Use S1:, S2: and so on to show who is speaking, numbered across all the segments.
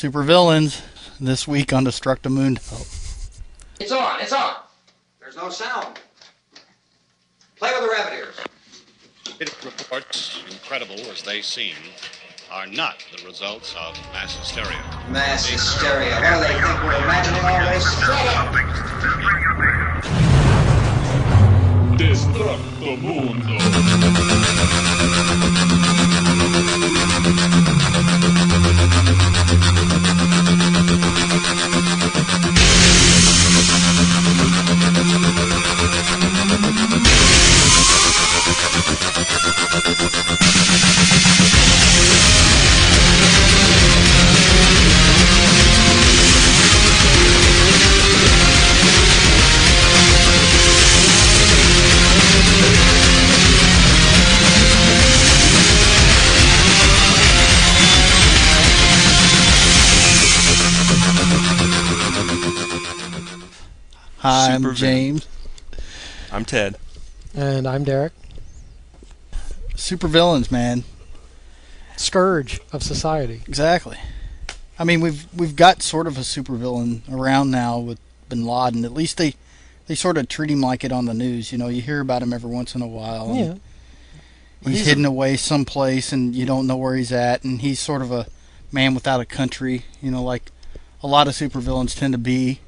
S1: Supervillains this week on Destructomundo.
S2: It's on, it's on. There's no sound. Play with the rabbit ears.
S3: It reports, incredible as they seem, are not the results of mass hysteria.
S2: Mass hysteria. What do they think we're imagining all this?
S4: Destructomundo.
S1: Hi, I'm James.
S5: I'm Ted.
S6: And I'm Derek.
S1: Supervillains, man.
S6: Scourge of society.
S1: Exactly. I mean, we've got sort of a supervillain around now with Bin Laden. At least they sort of treat him like it on the news. You know, you hear about him every once in a while.
S6: Yeah.
S1: He's hidden away someplace, and you don't know where he's at. And he's sort of a man without a country. You know, like a lot of supervillains tend to be.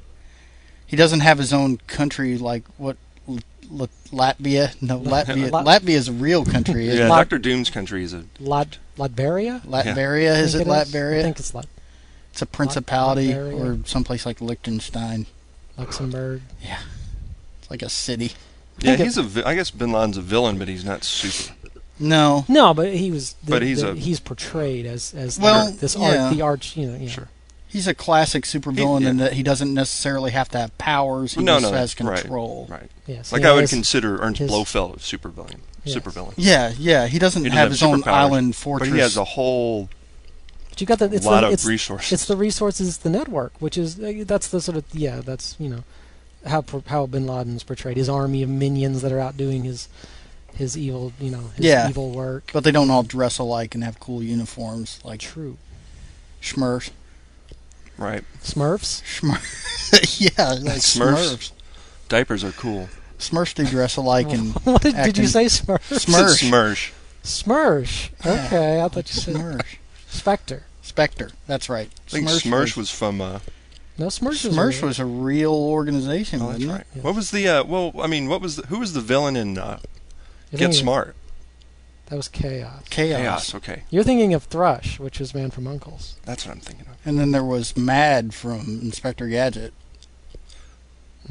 S1: He doesn't have his own country like what Latvia? No, Latvia. Latvia is a real country.
S5: Yeah, Dr. Doom's country is a...
S6: Latveria?
S1: Latveria, is it Latveria?
S6: I think it's
S1: It's a principality
S6: Latveria.
S1: or someplace like Liechtenstein.
S6: Luxembourg.
S1: Yeah. It's like a city.
S5: Yeah, I guess Bin Laden's a villain, but he's not super.
S1: No.
S6: No, but he was...
S5: he's
S6: portrayed as
S1: the
S6: arch, you know.
S5: Sure.
S1: He's a classic supervillain in that he doesn't necessarily have to have powers. He just has control.
S5: Right.
S6: Yes.
S5: Like I would consider Ernst Blofeld a supervillain.
S6: Yes.
S5: Supervillain.
S1: Yeah. He doesn't have his own island fortress.
S5: But he has a whole
S6: lot
S5: of resources.
S6: It's the resources, the network, which is that's the sort of that's how Bin Laden's portrayed. His army of minions that are out doing his evil evil work.
S1: But they don't all dress alike and have cool uniforms like
S6: True.
S1: Smurfs.
S5: Right.
S6: Smurfs?
S1: Yeah, like Smurfs.
S5: Diapers are cool.
S1: Smurfs do dress alike and
S6: what did you say, Smurfs?
S5: Smursh.
S6: Smursh. Okay, I thought you said
S1: Smursh.
S6: Spectre.
S1: That's right.
S5: I think Smursh was from...
S6: No, Smursh
S1: was a real organization, wasn't
S5: right.
S1: it?
S6: Yes.
S5: What was the... who was the villain in Get Smart?
S6: That was Chaos.
S5: Chaos, okay.
S6: You're thinking of Thrush, which was Man from U.N.C.L.E.
S5: That's what I'm thinking of.
S1: And then there was Mad from Inspector Gadget.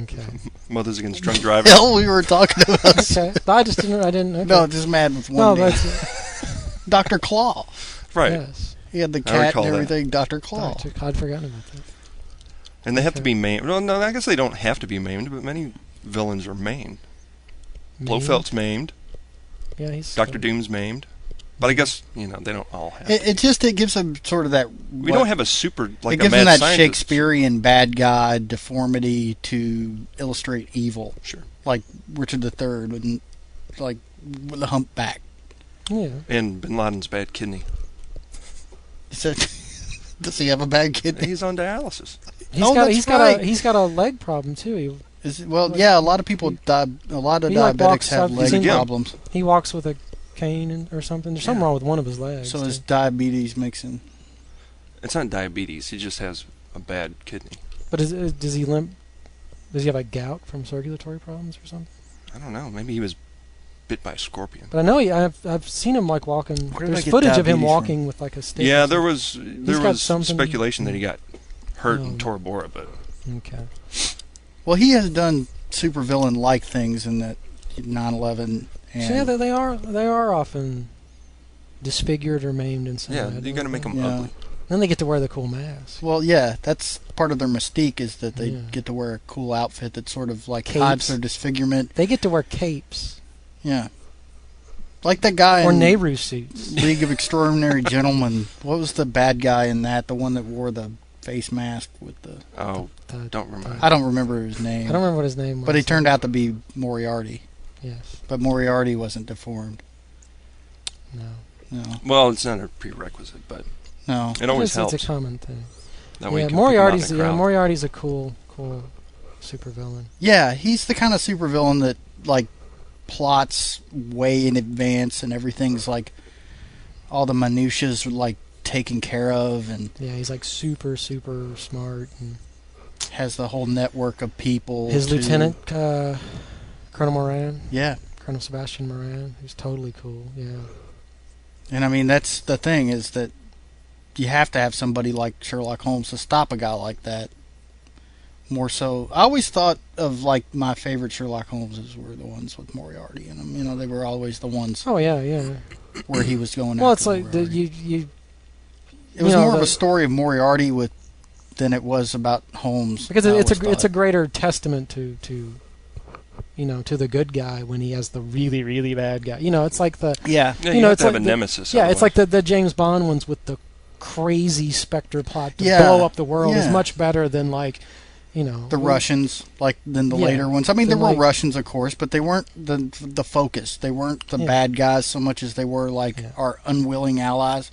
S6: Okay.
S5: Mothers Against Drunk Driving.
S1: Hell, we were talking about...
S6: Okay. I didn't... Okay.
S1: No, just Mad with one name.
S6: That's...
S1: Dr. Claw.
S5: Right.
S6: Yes.
S1: He had the cat and everything, Dr. Claw.
S6: I'd forgotten about that.
S5: And they have to be maimed. Well, no, I guess they don't have to be maimed, but many villains are maimed. Blofeld's maimed.
S6: Yeah, he's...
S5: Dr. Doom's maimed. But I guess, they don't all have
S1: it gives them sort of that...
S5: We don't have a super, like
S1: it gives
S5: a mad
S1: them that
S5: scientist.
S1: Shakespearean bad guy deformity to illustrate evil.
S5: Sure.
S1: Like Richard III, with the humpback.
S6: Yeah.
S5: And Bin Laden's bad kidney.
S1: Does he have a bad kidney?
S5: He's on dialysis.
S6: He's got a leg problem too.
S1: A lot of people die. A lot of diabetics have leg problems.
S6: He walks with a cane or something. There's something wrong with one of his legs.
S1: So his diabetes makes him...
S5: It's not diabetes. He just has a bad kidney.
S6: But does he limp? Does he have like gout from circulatory problems or something?
S5: I don't know. Maybe he was bit by a scorpion.
S6: But I know I've seen him like walking. There's footage of him walking with like a stick.
S5: Yeah, there was speculation that he got hurt in Tora Bora, but
S6: okay.
S1: Well, he has done supervillain-like things in that 9/11.
S6: Yeah, they are often disfigured or maimed in some way.
S5: Yeah, you got to make them ugly.
S6: Then they get to wear the cool mask.
S1: Well, yeah, that's part of their mystique is that they get to wear a cool outfit that sort of like hides their disfigurement.
S6: They get to wear capes.
S1: Yeah. Like that guy
S6: in Nehru suits.
S1: League of Extraordinary Gentlemen. What was the bad guy in that? The one that wore the face mask with the...
S5: don't remember.
S1: I don't remember his name.
S6: I don't remember what his name was.
S1: But he turned out to be Moriarty.
S6: Yes.
S1: But Moriarty wasn't deformed.
S6: No.
S1: No.
S5: Well, it's not a prerequisite, but
S1: no,
S5: it always helps.
S6: It's a common thing.
S5: That way
S6: Yeah,
S5: you can pick 'em out in
S6: Moriarty's
S5: the crowd.
S6: Moriarty's a cool supervillain.
S1: Yeah, he's the kind of supervillain that like plots way in advance, and everything's like all the minutiae's like taken care of, and
S6: Yeah, he's like super smart, and
S1: has the whole network of people.
S6: his
S1: to-
S6: lieutenant, Colonel Moran,
S1: Yeah,
S6: Colonel Sebastian Moran, who's totally cool. Yeah.
S1: and I mean that's the thing, is that you have to have somebody like Sherlock Holmes to stop a guy like that. More so, I always thought of like my favorite Sherlock Holmeses were the ones with Moriarty in them. You know, they were always the ones
S6: Oh yeah.
S1: where he was going.
S6: Well,
S1: after
S6: it's like
S1: Moriarty.
S6: you.
S1: It was
S6: you know,
S1: more of a story of Moriarty than it was about Holmes.
S6: Because
S1: I
S6: it's
S1: always
S6: a
S1: thought.
S6: greater testament to to the good guy when he has the really bad guy. You know, it's like the
S1: Yeah,
S5: Yeah,
S6: you
S5: you
S6: know,
S5: have
S6: it's
S5: to have
S6: like
S5: a
S6: the-
S5: nemesis.
S6: yeah, it's
S5: otherwise.
S6: like the James Bond ones with the crazy Spectre plot to
S1: Yeah,
S6: blow up the world is
S1: yeah.
S6: much better than like
S1: the Russians, like than the
S6: Yeah,
S1: later ones. I mean, there
S6: than
S1: were
S6: like-
S1: Russians, of course, but they weren't the focus. They weren't the
S6: Yeah.
S1: bad guys so much as they were like
S6: Yeah.
S1: our unwilling allies.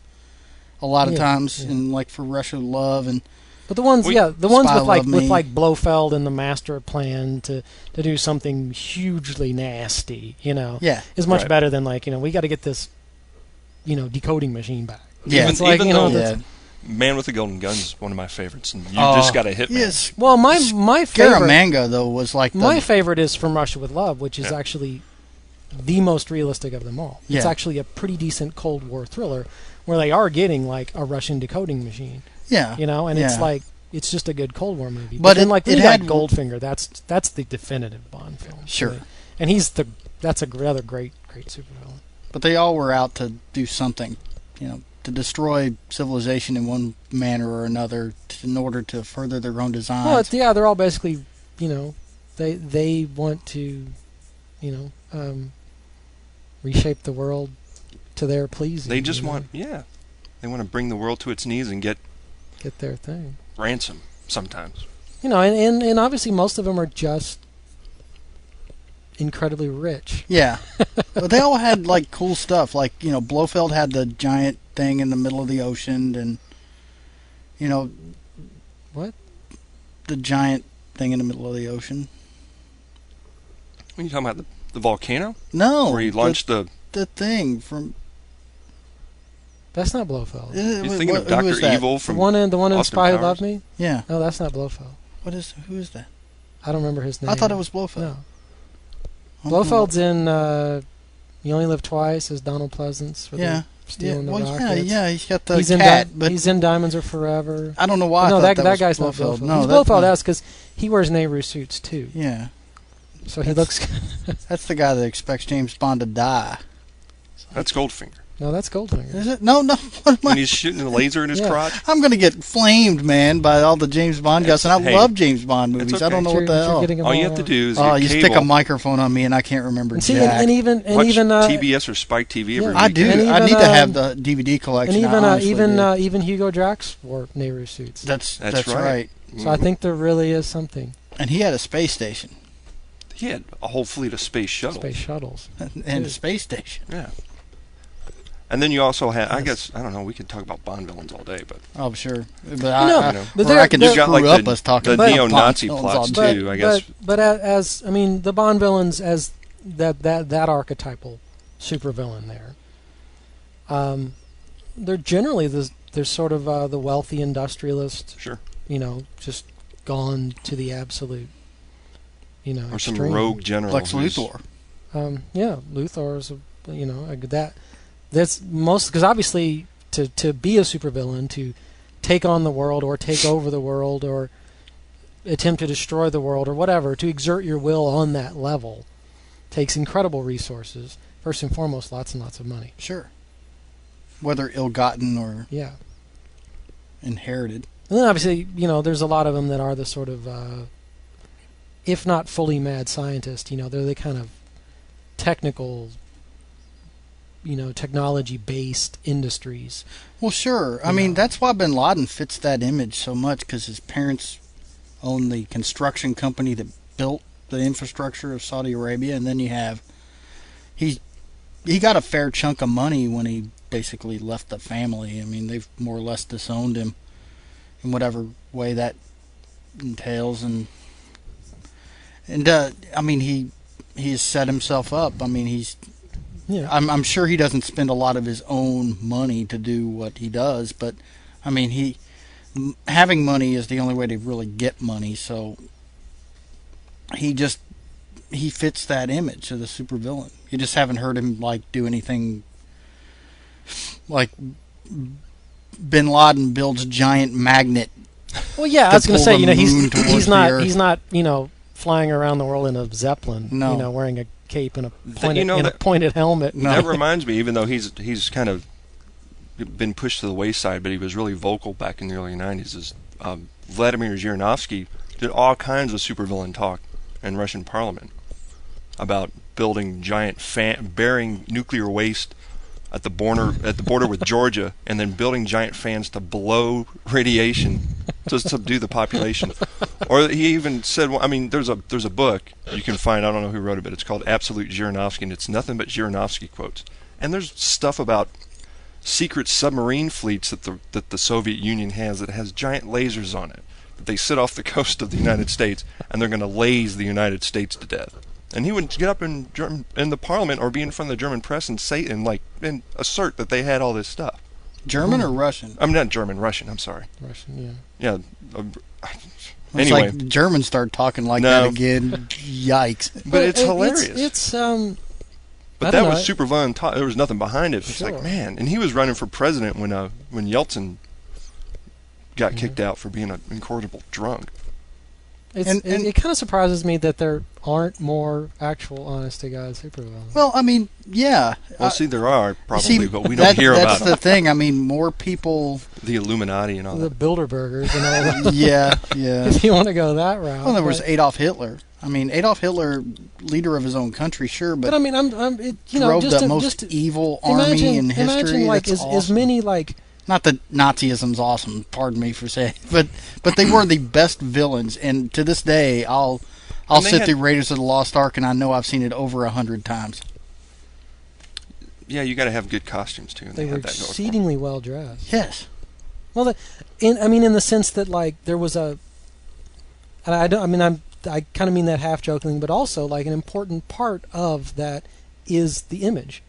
S1: A lot of
S6: Yeah,
S1: times,
S6: yeah.
S1: in like for Russia love and
S6: But the ones,
S5: We-
S6: the ones
S1: Spy
S6: with like
S1: Love Me.
S6: Blofeld and the master plan to do something hugely nasty,
S1: yeah,
S6: is much
S5: Right.
S6: better than like we got to get this, decoding machine back.
S1: yeah,
S6: It's like,
S5: even though
S1: yeah.
S5: Man with the Golden Gun is one of my favorites, and you
S1: Oh,
S5: just got a hit.
S1: Yes,
S6: Well, my favorite,
S1: Scaramanga though was like
S6: my favorite is From Russia with Love, which is
S5: Yeah.
S6: actually the most realistic of them all. It's
S1: Yeah.
S6: actually a pretty decent Cold War thriller where they are getting like a Russian decoding machine,
S1: yeah,
S6: and it's
S1: yeah.
S6: like it's just a good Cold War movie.
S1: But
S6: then
S1: it-
S6: like
S1: it
S6: we got
S1: had-
S6: Goldfinger. That's the definitive Bond film.
S1: Sure.
S6: really. And that's a rather great supervillain.
S1: But they all were out to do something, to destroy civilization in one manner or another in order to further their own designs.
S6: Well, they're all basically, they want to, reshape the world to their pleasing.
S5: They just want, they want to bring the world to its knees and get
S6: get their thing.
S5: ransom sometimes.
S6: And obviously most of them are just incredibly rich.
S1: Yeah. But they all had like cool stuff. Like, Blofeld had the giant thing in the middle of the ocean, and
S6: What?
S1: the giant thing in the middle of the ocean.
S5: What are you talking about? The volcano?
S1: No,
S5: Where he launched the...
S1: the thing from.
S6: That's not Blofeld.
S5: You're thinking of
S1: who is
S5: Dr.
S1: that?
S5: Evil
S6: The
S5: from...
S6: one in
S5: Austin
S6: Spy Who
S5: Powers.
S6: Loved Me?
S1: Yeah.
S6: No, that's not Blofeld.
S1: Who is that?
S6: I don't remember his name.
S1: I thought it was Blofeld.
S6: No.
S1: I don't
S6: Blofeld's in You Only Live Twice as Donald Pleasance. Where
S1: Yeah.
S6: they're stealing the
S1: Well,
S6: rockets.
S1: yeah, he's got the
S6: he's
S1: cat,
S6: in
S1: but
S6: he's in Diamonds Are Forever.
S1: I don't know why. I
S6: no,
S1: thought
S6: that
S1: was
S6: guy's
S1: Blofeld.
S6: not Blofeld.
S1: No,
S6: He's
S1: that's
S6: Blofeld
S1: not-
S6: because he wears Nehru suits too.
S1: Yeah,
S6: So he looks.
S1: that's the guy that expects James Bond to die.
S5: That's Goldfinger.
S6: No, that's Goldfinger.
S1: Is it? No. What am
S5: When
S1: I?
S5: he's shooting the laser in his
S6: Yeah.
S5: crotch.
S1: I'm gonna get flamed, man, by all the James Bond guys, and I
S5: Hey,
S1: love James Bond movies.
S5: it's
S1: I don't know
S5: okay.
S1: what the hell.
S5: All you have to do is
S1: Oh,
S5: get
S1: you
S5: cable,
S1: stick a microphone on me, and I can't remember
S6: And see,
S1: jack.
S6: and even
S5: watch
S6: uh,
S5: TBS or Spike TV every
S6: yeah.
S1: I
S5: weekend.
S1: do.
S6: And
S1: I
S6: even,
S1: need to have the DVD
S6: and
S1: collection. I honestly do.
S6: even Hugo Drax wore Nehru suits.
S1: That's
S5: That's
S1: right.
S5: right.
S6: So I think there really is something.
S1: And he had a space station
S5: He had a whole fleet of space shuttles.
S6: Space shuttles.
S1: and a space station.
S5: Yeah. And then you also had, I
S6: Yes.
S5: guess, I don't know, we could talk about Bond villains all day, but
S1: Oh, sure. But
S6: No,
S1: I,
S6: but
S1: or
S6: they're-
S1: I can
S6: they're-
S1: screw
S5: got like
S1: up
S5: the,
S1: us talking
S5: the
S1: about
S5: neo-Nazi
S1: Bond villains all
S5: plots
S1: day.
S5: too, I guess.
S6: But as I mean, the Bond villains as that archetypal supervillain there. They're generally they're sort of the wealthy industrialist.
S5: Sure.
S6: Just gone to the absolute.
S5: Or some
S6: extreme.
S5: rogue general.
S1: Lex
S5: who's-
S1: Luthor.
S6: Yeah, Luthor is that's most because obviously to be a supervillain, to take on the world or take over the world or attempt to destroy the world or whatever, to exert your will on that level takes incredible resources. First and foremost, lots and lots of money.
S1: Sure. Whether ill-gotten or
S6: Yeah.
S1: inherited.
S6: And then obviously, there's a lot of them that are the sort of, if not fully mad scientists, they're the kind of technical, technology-based industries.
S1: Well, sure. I mean, that's why Bin Laden fits that image so much, because his parents owned the construction company that built the infrastructure of Saudi Arabia, and then you have he got a fair chunk of money when he basically left the family. I mean, they've more or less disowned him. in whatever way that entails. And I mean, he has set himself up. I mean, I'm sure he doesn't spend a lot of his own money to do what he does, but I mean, having money is the only way to really get money. So he fits that image of the supervillain. You just haven't heard him like do anything like Bin Laden builds a giant magnet.
S6: Well, yeah, I was going to say, he's not, flying around the world in a Zeppelin,
S1: no.
S6: Wearing a cape and a pointed helmet.
S5: No. That reminds me, even though he's kind of been pushed to the wayside, but he was really vocal back in the early 90s, is Vladimir Zhirinovsky did all kinds of supervillain talk in Russian parliament about building giant burying nuclear waste at the border with Georgia, and then building giant fans to blow radiation to subdue the population. Or he even said, well, I mean, there's a book you can find, I don't know who wrote it, but it's called Absolute Zhirinovsky, and it's nothing but Zhirinovsky quotes. And there's stuff about secret submarine fleets that the Soviet Union has that has giant lasers on it. That they sit off the coast of the United States, and they're going to laze the United States to death. And he would get up in the parliament or be in front of the German press and say and assert that they had all this stuff.
S1: German or Russian?
S5: I'm not German, Russian. I'm sorry.
S6: Russian, yeah.
S5: Yeah.
S1: It's
S5: anyway,
S1: like the Germans start talking like that again. Yikes!
S5: But it's hilarious.
S6: But
S5: that was supervillain talk. There was nothing behind it.
S6: Sure.
S5: It's like, man, and he was running for president when Yeltsin got kicked out for being an incorrigible drunk.
S6: It kind of surprises me that there aren't more actual honest-to-God supervillains.
S1: Well, I mean, yeah.
S5: Well, there are probably, but we don't hear about them.
S1: That's the thing. I mean, more people.
S5: The Illuminati and all
S6: the
S5: that.
S6: The Bilderbergers and all that.
S1: Yeah.
S6: If you want to go that route.
S1: Well, there was Adolf Hitler. I mean, Adolf Hitler, leader of his own country, sure, but
S6: I mean,
S1: drove the most evil army in history.
S6: Imagine, like, as many, like.
S1: Not that Nazism's awesome, pardon me for saying, but they were the best villains, and to this day, I'll sit through Raiders of the Lost Ark, and I know I've seen it over 100 times.
S5: Yeah, you got to have good costumes too.
S6: They were exceedingly well dressed.
S1: Yes.
S6: Well, in the sense that like there was I kind of mean that half jokingly, but also like an important part of that is the image,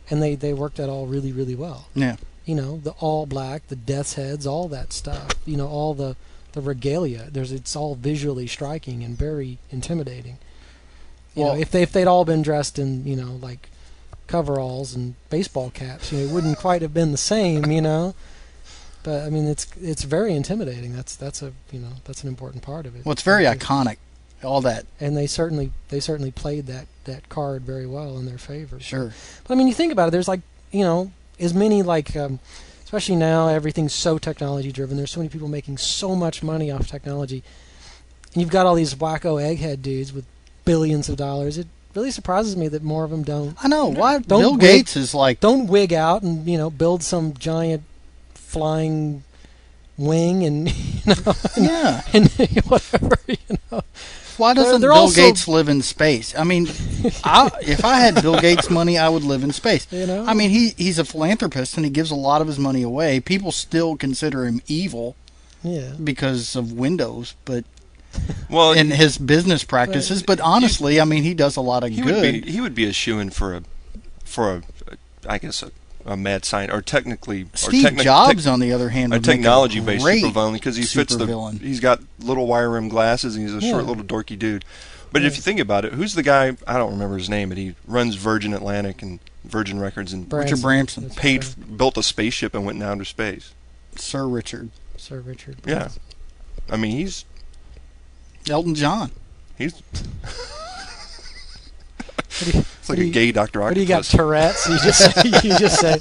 S6: and they worked that all really, really well.
S1: Yeah.
S6: The all black, the death's heads, all that stuff. All the regalia. It's all visually striking and very intimidating. If they'd all been dressed in like coveralls and baseball caps, it wouldn't quite have been the same. But I mean, it's very intimidating. That's an important part of it.
S1: Well, it's very iconic. All that.
S6: And they certainly played that card very well in their favor.
S1: Sure.
S6: But I mean, you think about it. There's like as many like, especially now, everything's so technology driven. There's so many people making so much money off technology, and you've got all these wacko egghead dudes with billions of dollars. It really surprises me that more of them don't.
S1: I know why. Bill Gates is like
S6: don't wig out and build some giant flying wing and and whatever.
S1: Why doesn't Bill Gates live in space? I mean, if I had Bill Gates' money, I would live in space. I mean, he's a philanthropist and he gives a lot of his money away. People still consider him evil, because of Windows, but in his business practices. But honestly, I mean, he does a lot of good.
S5: He would be a shoo-in for a mad scientist, or technically
S1: Steve Jobs, on the other hand,
S5: a technology-based supervillain, because he fits he's got little wire-rimmed glasses and he's a short little dorky dude. But if you think about it, who's the guy? I don't remember his name, but he runs Virgin Atlantic and Virgin Records, and
S1: Richard Branson
S5: built a spaceship and went down to space.
S1: Sir Richard.
S5: Yeah, I mean he's
S1: Elton John.
S5: He's. It's like a gay Dr. Octopus.
S6: What do you got, Tourette's? You just say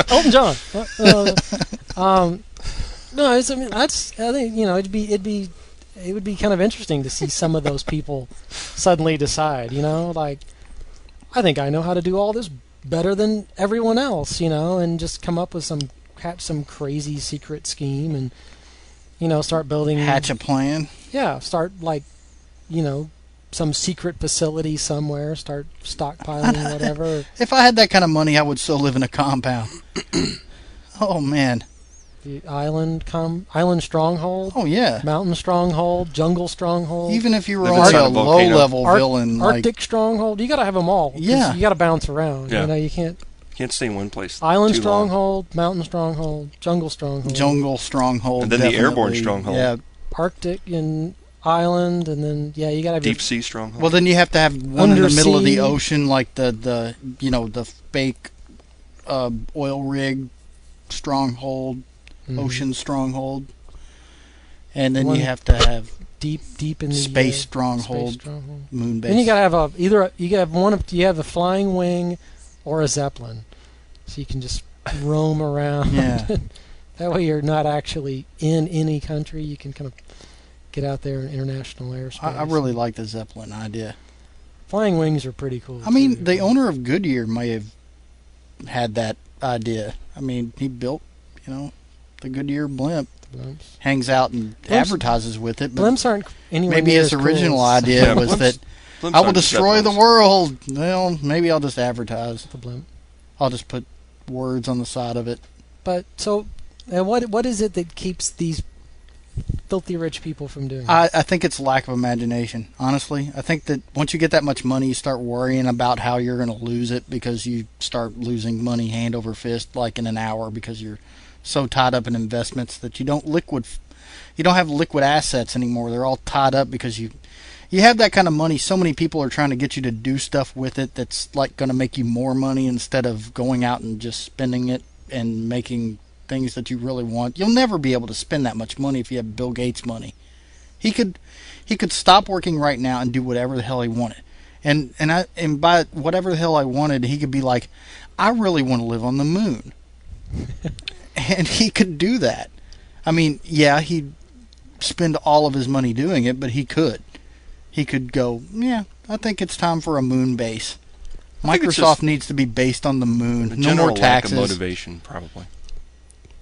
S6: Elton John. No, I think it would be kind of interesting to see some of those people suddenly decide, like, I think I know how to do all this better than everyone else, and just come up with some crazy secret scheme and start building,
S1: hatch a plan.
S6: Yeah, start like, some secret facility somewhere, start stockpiling whatever.
S1: If I had that kind of money, I would still live in a compound. Oh man,
S6: The island stronghold.
S1: Oh yeah.
S6: Mountain stronghold, jungle stronghold.
S1: Even if you were
S5: If
S1: only
S5: it's not
S1: a
S5: a volcano.
S1: low-level villain,
S6: Arctic stronghold. You got to have them all. 'cause
S1: Yeah.
S6: You got to bounce around.
S5: Yeah.
S6: You know, you can't.
S5: Can't stay in one place.
S6: Island
S5: too long.
S6: stronghold, mountain stronghold, jungle stronghold.
S1: jungle stronghold,
S5: And then the airborne
S1: definitely.
S5: stronghold.
S1: Yeah.
S6: Arctic and island, and then you got to have
S5: Deep sea stronghold.
S1: Well, then you have to have one in the middle of the
S6: Undersea.
S1: ocean, like the fake oil rig stronghold, ocean stronghold, and then
S6: One-
S1: you have to have
S6: deep in the
S1: space stronghold,
S6: space stronghold.
S1: moon base.
S6: Then you got to have you have a flying wing or a zeppelin, so you can just roam around.
S1: Yeah.
S6: That way you're not actually in any country. You can kind of get out there in international airspace.
S1: I really like the Zeppelin idea.
S6: Flying wings are pretty cool.
S1: I mean,
S6: too.
S1: the owner of Goodyear may have had that idea. I mean, he built, the Goodyear blimp.
S6: Blimps.
S1: Hangs out and advertises with it. But
S6: Blimps aren't anywhere
S1: maybe
S6: near
S1: his
S6: as
S1: original
S6: cool as
S1: idea
S5: Yeah,
S1: was
S5: blimps-
S1: that
S5: Blimps
S1: I will
S5: aren't
S1: destroy the
S5: zeppelins.
S1: world. Well, maybe I'll just advertise.
S6: the blimp.
S1: I'll just put words on the side of it.
S6: But so, what is it that keeps these filthy rich people from doing it?
S1: I think it's lack of imagination, honestly. I think that once you get that much money, you start worrying about how you're going to lose it because you start losing money hand over fist like in an hour because you're so tied up in investments that you don't have liquid assets anymore. They're all tied up because you have that kind of money. So many people are trying to get you to do stuff with it that's like going to make you more money instead of going out and just spending it and making things that you really want. You'll never be able to spend that much money if you have Bill Gates money. He could stop working right now and do whatever the hell he wanted. And by whatever the hell I wanted, he could be like, I really want to live on the moon. And he could do that. I mean, yeah, he'd spend all of his money doing it, but he could. He could go, yeah, I think it's time for a moon base.
S5: I think it's
S1: Microsoft
S5: just
S1: needs to be based on the moon.
S5: The
S1: No
S5: general
S1: more
S5: lack
S1: taxes.
S5: of motivation, probably.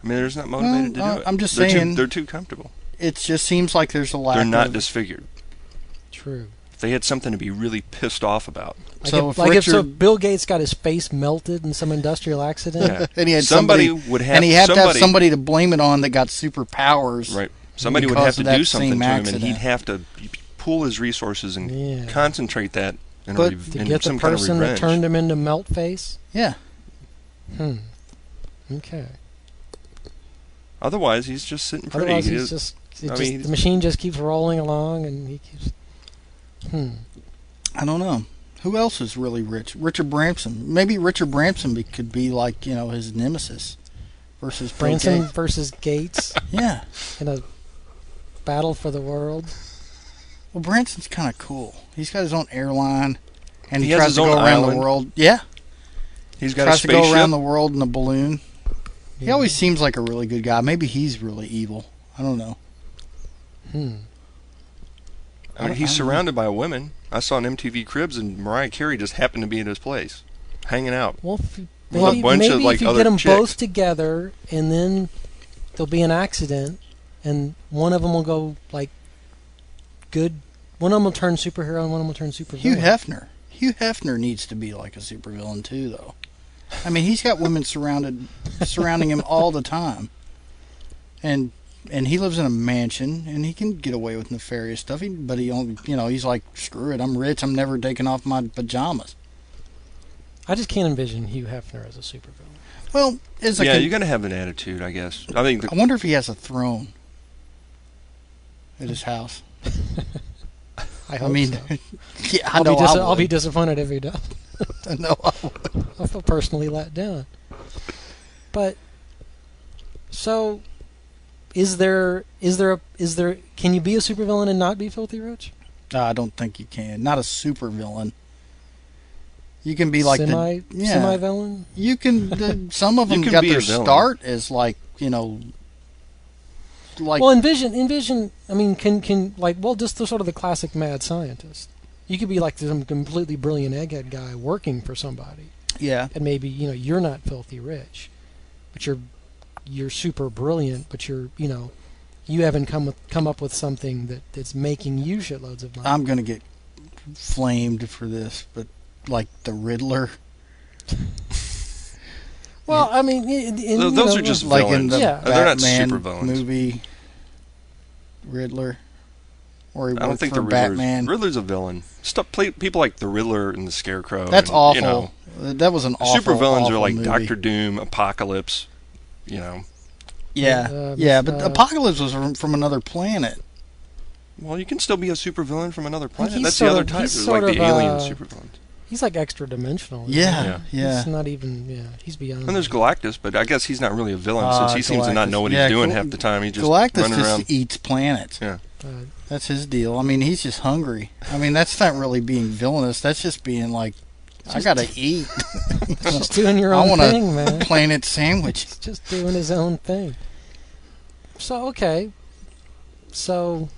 S5: I mean, they're just not motivated to do it.
S1: I'm just
S5: They're
S1: saying.
S5: they're too comfortable.
S1: It just seems like there's a lack
S5: They're not
S1: of...
S5: disfigured.
S6: True.
S5: If they had something to be really pissed off about.
S1: So
S6: if Bill Gates got his face melted in some industrial accident,
S5: Yeah.
S1: and he had
S5: somebody
S1: somebody
S5: would have
S1: and he had to have
S5: somebody-
S1: somebody to blame it on that got superpowers.
S5: Right. Somebody would
S1: because
S5: have to
S1: of
S5: do
S1: that
S5: something
S1: same
S5: to him, and
S1: accident.
S5: he'd have to pool his resources and
S6: Yeah.
S5: concentrate that in,
S1: But
S6: to
S5: in
S6: get the
S5: some kind of
S6: person that
S5: revenge.
S6: turned him into melt face.
S1: Yeah.
S6: Okay.
S5: Otherwise, he's just sitting pretty.
S6: Otherwise,
S5: He
S6: he's
S5: is-
S6: just,
S5: I mean,
S6: the machine just keeps rolling along, and he keeps.
S1: I don't know. Who else is really rich? Richard Branson. Maybe Richard Branson could be like, his nemesis versus Bill
S6: Branson
S1: Gates.
S6: versus Gates
S1: Yeah.
S6: in a battle for the world.
S1: Well, Branson's kind of cool. He's got his own airline, and he
S5: He has
S1: tries
S5: his
S1: to go
S5: own
S1: around
S5: island.
S1: the world. Yeah.
S5: he's got
S1: Tries
S5: a
S1: to go
S5: spaceship.
S1: around the world in a balloon. He
S6: Yeah.
S1: always seems like a really good guy. Maybe he's really evil. I don't know.
S5: I mean, he's surrounded by women. I saw an MTV Cribs, and Mariah Carey just happened to be at his place, hanging out.
S6: Well,
S5: With a bunch of, like,
S6: if you
S5: other
S6: get them
S5: chicks.
S6: both together, and then there'll be an accident, and one of them will go like good. One of them will turn superhero, and one of them will turn supervillain.
S1: Hugh Hefner. Hugh Hefner needs to be like a supervillain too, though. I mean, he's got women surrounding him all the time, and he lives in a mansion, and he can get away with nefarious stuff. But he only, he's like, screw it, I'm rich, I'm never taking off my pajamas.
S6: I just can't envision Hugh Hefner as a supervillain.
S1: Well, as a
S5: Yeah, you got to have an attitude, I guess. I think
S1: I wonder if he has a throne at his house.
S6: I hope
S1: mean,
S6: so.
S1: yeah, I know
S6: I'll be
S1: would.
S6: disappointed if he does.
S1: I know I would.
S6: I'll feel personally let down. But so, is there? Can you be a supervillain and not be filthy rich?
S1: I don't think you can. Not a supervillain. You can be like
S6: semi
S1: yeah.
S6: villain.
S1: You can. Some of
S5: You
S1: them
S5: can
S1: got
S5: be a
S1: their
S5: villain.
S1: start as like.
S6: Well, envision. I mean, can just the sort of the classic mad scientist. You could be like some completely brilliant egghead guy working for somebody,
S1: Yeah.
S6: and maybe you're not filthy rich, but you're super brilliant, but you haven't come up with something that's making you shitloads of money.
S1: I'm gonna get flamed for this, but like the Riddler.
S6: Well, I mean,
S5: those are just
S1: like
S5: villains.
S1: in the
S5: They're not
S1: Batman
S5: super villains.
S1: movie, Riddler, or he
S5: I don't
S1: worked
S5: think
S1: for
S5: the
S1: Batman.
S5: Riddler's a villain. People like the Riddler and the Scarecrow.
S1: That's
S5: and,
S1: awful.
S5: You know,
S1: That was an awful.
S5: super villains
S1: awful
S5: are like
S1: movie.
S5: Doctor Doom, Apocalypse. You know.
S1: Yeah, but Apocalypse was from another planet.
S5: Well, you can still be a supervillain from another planet.
S6: he's
S5: That's the other
S6: sort of-
S5: type.
S6: he's
S5: There's
S6: sort
S5: like the
S6: of,
S5: alien supervillains.
S6: He's like extra dimensional.
S1: Yeah.
S6: He's not even. He's beyond.
S5: And there's
S6: that.
S5: Galactus, but I guess he's not really a villain since he seems to not
S1: Galactus.
S5: know what he's doing half the time. He just
S1: Galactus
S5: running
S1: just
S5: around.
S1: eats planets.
S5: Yeah.
S1: That's his deal. I mean, he's just hungry. I mean, that's not really being villainous. That's just being like, I gotta eat.
S6: Just doing your
S1: I
S6: own
S1: want
S6: thing,
S1: a
S6: man.
S1: planet sandwich.
S6: He's just doing his own thing. So okay. So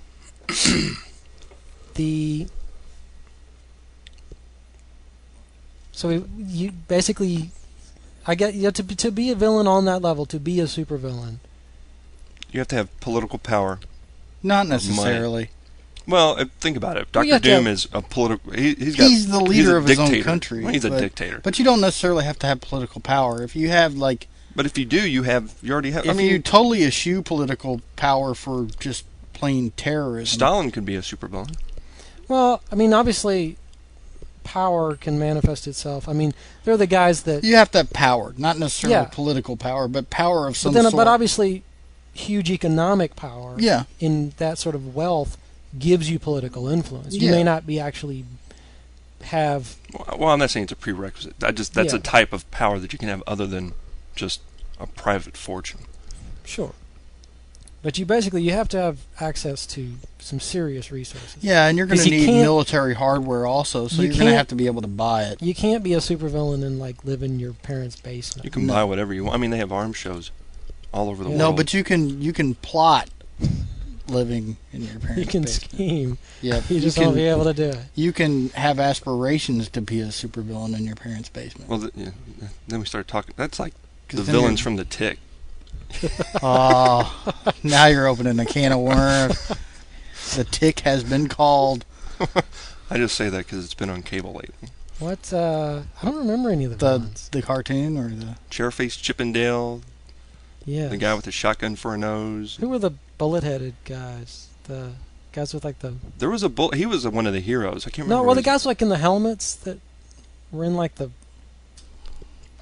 S6: you basically, I get to be a villain on that level, to be a supervillain.
S5: You have to have political power.
S1: Not necessarily.
S5: Well, think about it.
S6: Well, you
S5: Doctor
S6: have to
S5: Doom is a political. He's
S1: the leader of his own
S5: dictator.
S1: country.
S5: Well, he's a dictator.
S1: But you don't necessarily have to have political power. If you have like,
S5: But if you do, you already have.
S1: if you totally eschew political power for just plain terrorism.
S5: Stalin could be a supervillain.
S6: Well, I mean, obviously, power can manifest itself. I mean, they're the guys that.
S1: You have to have power, not necessarily
S6: Yeah.
S1: political power, but power of some
S6: But
S1: sort.
S6: but obviously, huge economic power.
S1: Yeah.
S6: In that sort of wealth, gives you political influence. You
S1: Yeah.
S6: may not be actually have.
S5: Well, I'm not saying it's a prerequisite. That's
S6: Yeah.
S5: a type of power that you can have other than just a private fortune.
S6: Sure. But you have to have access to some serious resources.
S1: Yeah, and you're going to
S6: 'Cause you
S1: need
S6: can't-
S1: military hardware also, so
S6: you
S1: you're going to
S6: can't-
S1: have to be able to buy it.
S6: You can't be a supervillain and like live in your parents' basement.
S5: You can
S1: No.
S5: buy whatever you want. I mean, they have arms shows all over the world.
S1: No, but you can plot living in your parents'
S6: You can
S1: basement.
S6: scheme.
S1: Yep.
S6: You just won't be able to do it.
S1: You can have aspirations to be a supervillain in your parents' basement.
S5: Well, then we start talking. That's like
S1: 'Cause
S5: the
S1: then
S5: villains
S1: you're-
S5: from The Tick.
S1: Oh, now you're opening a can of worms. The Tick has been called.
S5: I just say that because it's been on cable lately.
S6: What? I don't remember any of the villains.
S1: The cartoon or the
S5: Chairface Chippendale,
S6: Yeah.
S5: the guy with the shotgun for a nose.
S6: Who were the bullet-headed guys? The guys with like the.
S5: There was a bull. He was one of the heroes. I can't remember.
S6: No, well, the
S5: his-
S6: guys like in the helmets that were in like the.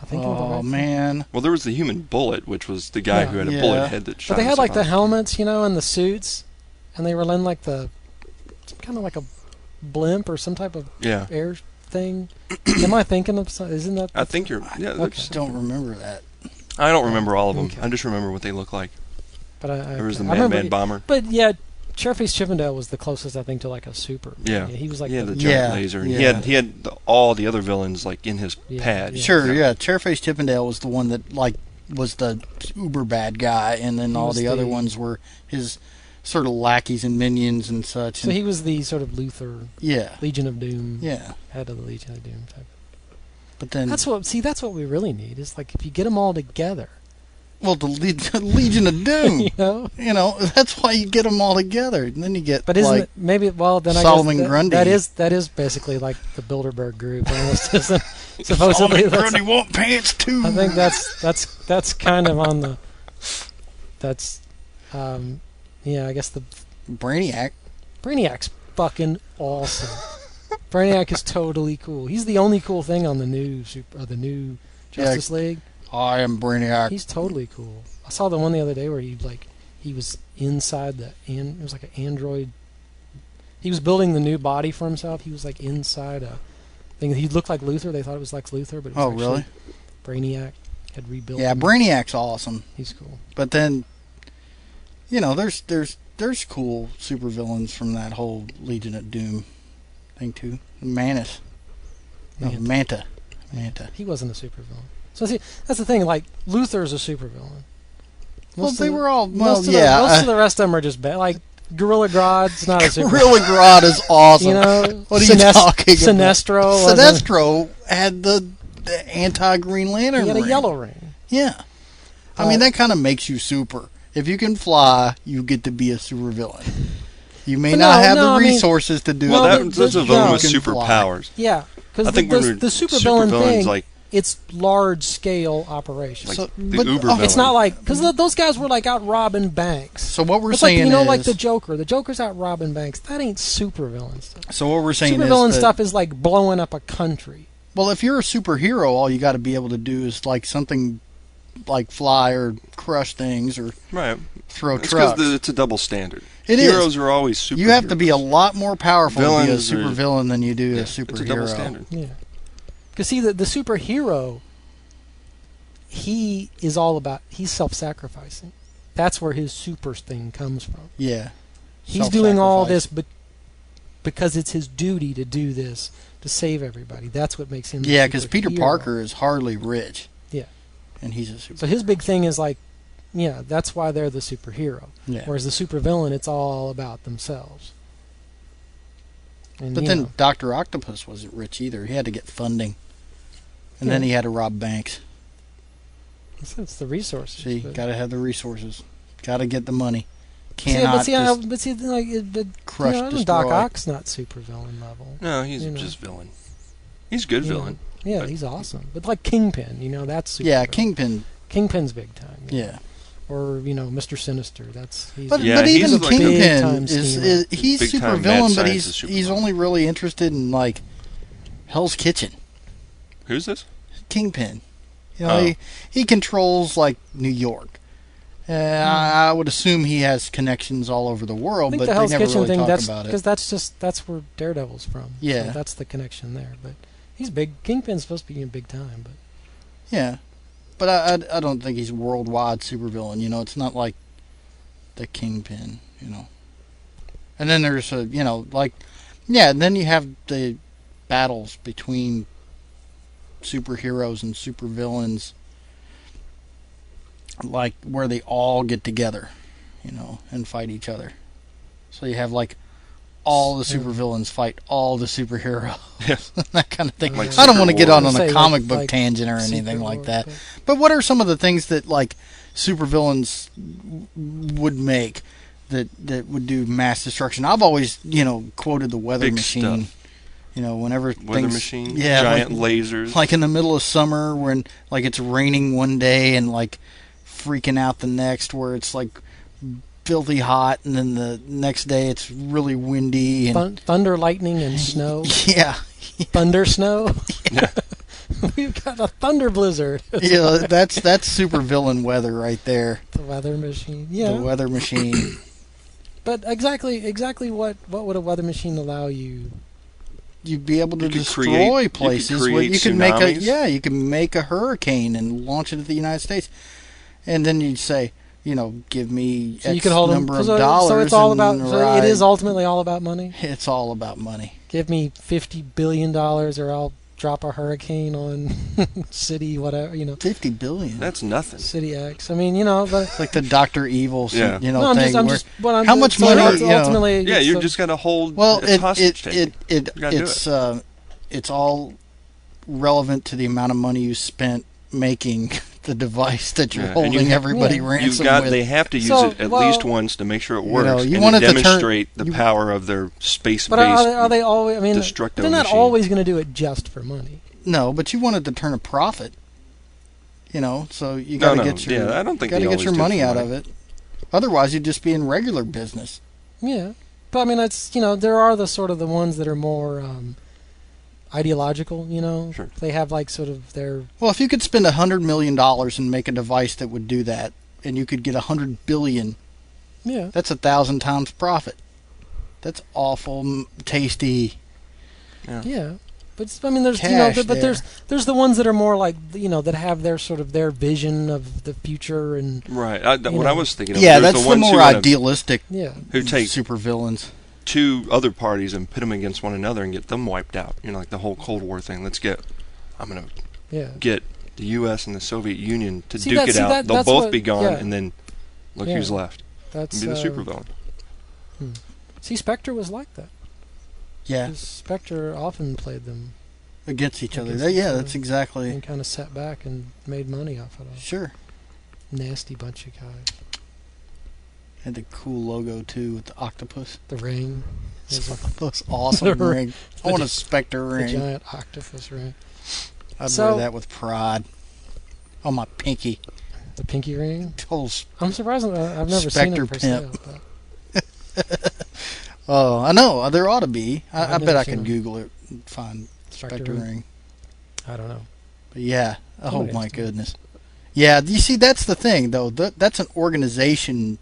S6: I think. of the
S1: oh
S6: right thing.
S1: man,
S5: Well, there was the Human Bullet, which was the guy
S6: Yeah.
S5: who had a
S1: Yeah.
S5: bullet head that shot.
S6: But they had like the
S5: himself.
S6: helmets, and the suits, and they were in like the, kind of like a blimp or some type of
S5: Yeah,
S6: air thing. Am I thinking of something? Isn't that?
S5: I think you're. Yeah,
S1: I
S6: Okay.
S1: just don't remember that.
S5: I don't remember all of them.
S6: Okay.
S5: I just remember what they look like.
S6: But I
S5: There was the
S6: I remember-
S5: Madman Bomber.
S6: But yeah, Chairface Chippendale was the closest I think to like a super.
S5: Yeah.
S6: He was like
S5: He had
S6: the,
S5: the giant
S1: Yeah,
S5: laser, and
S1: yeah.
S5: he had all the other villains like in his
S6: Yeah,
S5: pad.
S6: yeah.
S1: Sure, yeah. Chairface Chippendale was the one that like was the uber bad guy, and then
S6: He
S1: all
S6: was
S1: the other
S6: the-
S1: ones were his sort of lackeys and minions and such.
S6: So
S1: and,
S6: he was the sort of Luther,
S1: yeah,
S6: Legion of Doom,
S1: yeah.
S6: head of the Legion of Doom type.
S1: But then,
S6: That's what we really need is like if you get them all together,
S1: well, the Legion of Doom.
S6: you know.
S1: You know, that's why you get them all together, and then you get
S6: But isn't
S1: like
S6: it maybe? Well, then
S1: Solomon
S6: I guess
S1: Grundy.
S6: that is basically like the Bilderberg group, almost isn't supposedly.
S1: Solomon
S6: That's,
S1: Grundy want pants too.
S6: I think that's kind of on the. That's, yeah. I guess the
S1: Brainiac.
S6: Brainiac's fucking awesome. Brainiac is totally cool. He's the only cool thing on the new Justice League.
S1: I am Brainiac.
S6: He's totally cool. I saw the one the other day where he was inside it was like an android. He was building the new body for himself. He was like inside a thing. He looked like Luthor. They thought it was Lex Luthor, but it was
S1: Oh,
S6: actually
S1: really?
S6: Brainiac had rebuilt.
S1: Yeah,
S6: him.
S1: Brainiac's awesome.
S6: He's cool.
S1: But then, there's cool supervillains from that whole Legion of Doom thing too. Manus. No, Manta.
S6: He wasn't a supervillain. So see, that's the thing. Like Luthor's a supervillain.
S1: Well, they were all.
S6: Most
S1: Well, yeah.
S6: most of the rest of them are just bad. Like Gorilla Grodd's not a supervillain.
S1: Gorilla Grodd is awesome.
S6: You know,
S1: What are you talking about?
S6: Sinestro. wasn't-
S1: Sinestro had the anti-Green Lantern
S6: He had a
S1: ring.
S6: yellow ring.
S1: Yeah. I mean, that kind of makes you super. If you can fly, you get to be a supervillain. You may
S6: But
S1: not
S6: no,
S1: have
S6: no,
S1: the
S6: I mean-
S1: resources to do
S5: Well,
S1: it.
S5: that's a villain with
S1: You can fly.
S5: superpowers.
S6: Yeah, because
S5: I think
S6: the
S5: when
S6: supervillain
S5: supervillains
S6: thing.
S5: like
S6: it's large scale operations.
S5: Like
S1: So-
S5: the
S1: but-
S5: Uber
S1: okay,
S5: villain.
S6: It's not like because those guys were like out robbing banks.
S1: So what we're
S6: It's like,
S1: saying
S6: you know,
S1: is,
S6: like the Joker. The Joker's out robbing banks. That ain't supervillain stuff.
S1: so what we're saying
S6: Supervillain
S1: is that,
S6: stuff is like blowing up a country.
S1: well, if you're a superhero, all you got to be able to do is like something like fly or crush things or
S5: Right.
S1: throw
S5: It's
S1: trucks.
S5: because it's a double standard.
S1: It is.
S5: Heroes are always superheroes.
S1: You have to be a lot more powerful
S5: Villains
S1: to be a
S5: are-
S1: supervillain than you do
S5: Yeah,
S1: a superhero.
S5: It's a double standard.
S6: Yeah. Because see, the superhero, he is all about, he's self-sacrificing. That's where his super thing comes from.
S1: Yeah.
S6: He's doing all
S1: Self-sacrifice.
S6: this because it's his duty to do this, to save everybody. That's what makes him
S1: Yeah,
S6: because
S1: because Peter Parker is hardly rich.
S6: Yeah.
S1: And he's a superhero.
S6: So his big thing is like, yeah, that's why they're the superhero.
S1: Yeah.
S6: Whereas the supervillain, it's all about themselves. And,
S1: But
S6: you
S1: then
S6: know,
S1: Dr. Octopus wasn't rich either. He had to get funding. And then
S6: Yeah.
S1: he had to rob banks.
S6: it's the resources.
S1: See,
S6: but-
S1: got to have the resources. Got to get the money.
S6: See,
S1: Cannot
S6: but see,
S1: just
S6: like,
S1: crush,
S6: you know,
S1: destroy.
S6: Doc Ock's not supervillain level.
S5: No, he's
S6: You know.
S5: just villain. He's good
S6: Yeah.
S5: villain.
S6: Yeah,
S5: But-
S6: he's awesome. But like Kingpin, you know, that's super
S1: Yeah,
S6: villain.
S1: Kingpin.
S6: Kingpin's big time. you know.
S1: Yeah.
S6: Or, you know, Mr. Sinister. He's
S1: But,
S5: Yeah,
S1: but
S5: he's
S1: even
S5: like a
S1: Kingpin
S6: big-time
S1: is
S6: schemer.
S1: he's
S5: Big
S1: super
S5: time
S1: villain,
S5: mad
S1: but
S5: scientist
S1: he's
S5: supervillain.
S1: only really interested in like Hell's Kitchen.
S5: Who's this?
S1: Kingpin. You know,
S5: Oh.
S1: he controls like New York. I would assume he has connections all over the
S6: I
S1: world,
S6: think
S1: but
S6: the
S1: they
S6: Hell's
S1: never
S6: Kitchen
S1: really
S6: thing,
S1: talk about
S6: because
S1: it.
S6: that's where Daredevil's from.
S1: Yeah.
S6: So that's the connection there. But he's big. Kingpin's supposed to be in big time, but
S1: Yeah, but I don't think he's a worldwide supervillain. You know, it's not like the Kingpin. You know, and then there's a and then you have the battles between superheroes and supervillains, like where they all get together, you know, and fight each other. So you have like all the supervillains fight all the superheroes, that kind of thing.
S5: Like
S1: I don't want to get on
S6: Say,
S1: a comic
S6: like-
S1: book
S6: like
S1: tangent or anything
S6: Secret
S1: like
S6: Wars,
S1: that.
S6: but-
S1: But what are some of the things that like supervillains would make that would do mass destruction? I've always quoted the weather
S5: Big
S1: machine.
S5: stuff.
S1: You know, whenever
S5: Weather
S1: things,
S5: machine,
S1: yeah,
S5: giant
S1: like,
S5: lasers.
S1: like in the middle of summer when like it's raining one day and like freaking out the next, where it's like filthy hot, and then the next day it's really windy and
S6: thunder, lightning, and snow.
S1: yeah,
S6: Thunder snow. We've got a thunder blizzard.
S1: yeah, that's super villain weather right there.
S6: The weather machine. Yeah.
S1: The weather machine.
S6: But exactly what would a weather machine allow you?
S1: You'd be able to
S5: You could
S1: destroy
S5: create-
S1: places.
S5: you could
S1: where
S5: create
S1: you could make
S5: tsunamis.
S1: you can make a hurricane and launch it at the United States, and then you'd say, give me
S6: So you
S1: X
S6: can hold
S1: number
S6: them.
S1: of
S6: So
S1: dollars.
S6: it's all
S1: and
S6: about. So it is ultimately all about money.
S1: It's all about money.
S6: Give me $50 billion, or I'll drop a hurricane on city whatever.
S1: 50 billion.
S5: That's nothing.
S6: City X. I mean, but
S1: It's like the Dr. Evil,
S5: Yeah.
S1: thing.
S6: no, I'm
S1: where-
S6: just. What I'm,
S1: how much
S6: so
S1: money,
S6: it's
S1: you know-
S6: ultimately?
S5: Yeah,
S6: it's
S5: you
S6: the-
S5: just got to hold.
S1: well,
S5: it's hostage taking. You gotta do
S1: it's all relevant to the amount of money you spent making the device that you're
S5: Yeah, and
S1: holding
S5: you-
S1: everybody
S6: Yeah.
S1: ransom with.
S5: They have to use
S6: So,
S5: it at
S6: well,
S5: least once to make sure it works,
S1: you
S5: and
S1: want it
S5: to
S1: to turn-
S5: demonstrate the
S1: you-
S5: power of their space-based.
S6: But are they always? I mean,
S5: destructo
S6: they're not
S5: machine.
S6: always going to do it just for money.
S1: No, but you want it to turn a profit. So you got to
S5: No,
S1: get your
S5: yeah, I don't think
S1: got
S5: they
S1: to get
S5: always
S1: your
S5: do it
S1: money
S5: for
S1: out
S5: money.
S1: of it. Otherwise, you'd just be in regular business.
S6: Yeah, but I mean, that's there are the sort of the ones that are more ideological.
S5: Sure.
S6: They have like sort of their.
S1: Well, if you could spend $100 million and make a device that would do that, and you could get 100 billion,
S6: Yeah.
S1: that's 1,000 times profit. That's awful tasty.
S6: Yeah, but I mean, there's
S1: Cash
S6: but
S1: there.
S6: there's the ones that are more like that have their sort of their vision of the future and
S5: Right. What
S6: know.
S5: I was thinking of.
S1: Yeah,
S5: there's
S1: that's the
S5: ones
S1: more
S5: who wanna-
S1: idealistic
S6: yeah.
S5: Who take
S1: super villains.
S5: two other parties and pit them against one another and get them wiped out. Like the whole Cold War thing. I'm gonna
S6: Yeah.
S5: get the U.S. and the Soviet Union to
S6: See,
S5: duke
S6: that-
S5: it
S6: see,
S5: out.
S6: that-
S5: They'll
S6: that's
S5: both
S6: what-
S5: be gone,
S6: yeah.
S5: and then look
S6: Yeah.
S5: who's left.
S6: That's
S5: Be the supervillain.
S6: See, Spectre was like that.
S1: Yeah,
S6: 'Cause Spectre often played them
S1: against each other.
S6: Against each
S1: Yeah,
S6: other.
S1: that's exactly.
S6: and kind of sat back and made money off it.
S1: Sure.
S6: Nasty bunch of guys.
S1: Had the cool logo too with the octopus.
S6: The ring.
S1: It's the most awesome
S6: The
S1: ring. I want a
S6: the-
S1: Spectre
S6: The
S1: ring.
S6: giant octopus ring.
S1: I'd wear that with pride. On my pinky.
S6: The pinky ring?
S1: Total
S6: I'm surprised I've never seen it for sale.
S1: Oh, I know. There ought to be. I bet I could
S6: it.
S1: Google it and find Spectre ring.
S6: I don't know.
S1: But yeah. Oh, my goodness. Yeah, you see, that's the thing, though. That's an organization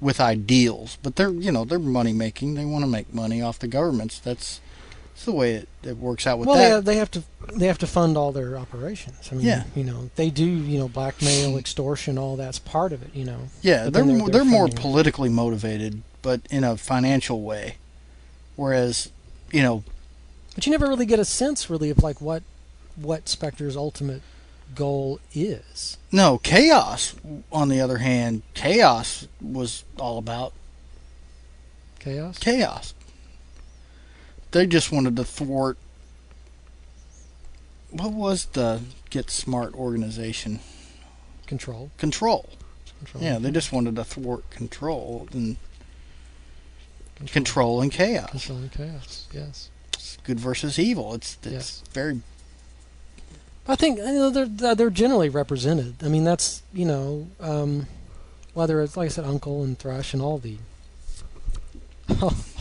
S1: with ideals. But they're money making. They want to make money off the governments. That's the way it works out with that.
S6: Well, they have to fund all their operations. I mean, they do, blackmail, extortion, all that's part of it,
S1: Yeah,
S6: But
S1: they're more
S6: funding it.
S1: politically motivated, but in a financial way. Whereas,
S6: But you never really get a sense, really, of like what Spectre's ultimate goal is.
S1: no, Chaos, on the other hand, Chaos was all about
S6: Chaos.
S1: They just wanted to thwart. What was the Get Smart organization?
S6: Control.
S1: Yeah, they just wanted to thwart control and control and chaos.
S6: Control and chaos. Yes.
S1: It's good versus evil. It's
S6: Yes.
S1: very.
S6: I think they're generally represented. I mean, that's whether it's like I said, Uncle and Thrush and all the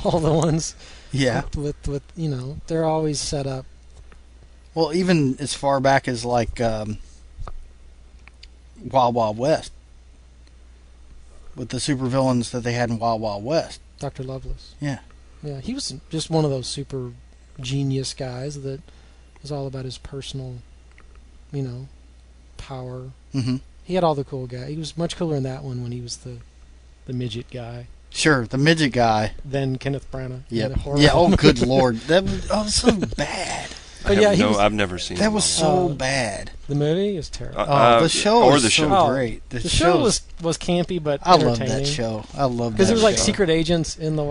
S6: ones.
S1: Yeah.
S6: With they're always set up.
S1: Well, even as far back as like Wild Wild West, with the supervillains that they had in Wild Wild West.
S6: Dr. Lovelace.
S1: Yeah.
S6: Yeah, he was just one of those super genius guys that was all about his personal, power.
S1: Mm-hmm.
S6: He had all the cool guys. He was much cooler in that one when he was the midget guy.
S1: Sure, the midget guy.
S6: Then Kenneth Branagh.
S1: Yeah. Yeah. Oh, good lord, that was so bad.
S6: But
S5: I've never seen
S1: that. Was so bad.
S6: The movie is terrible.
S1: The show was so great.
S6: The show was campy, but
S1: I love
S6: entertaining.
S1: that show. I love that
S6: because there was like
S1: show.
S6: secret agents in the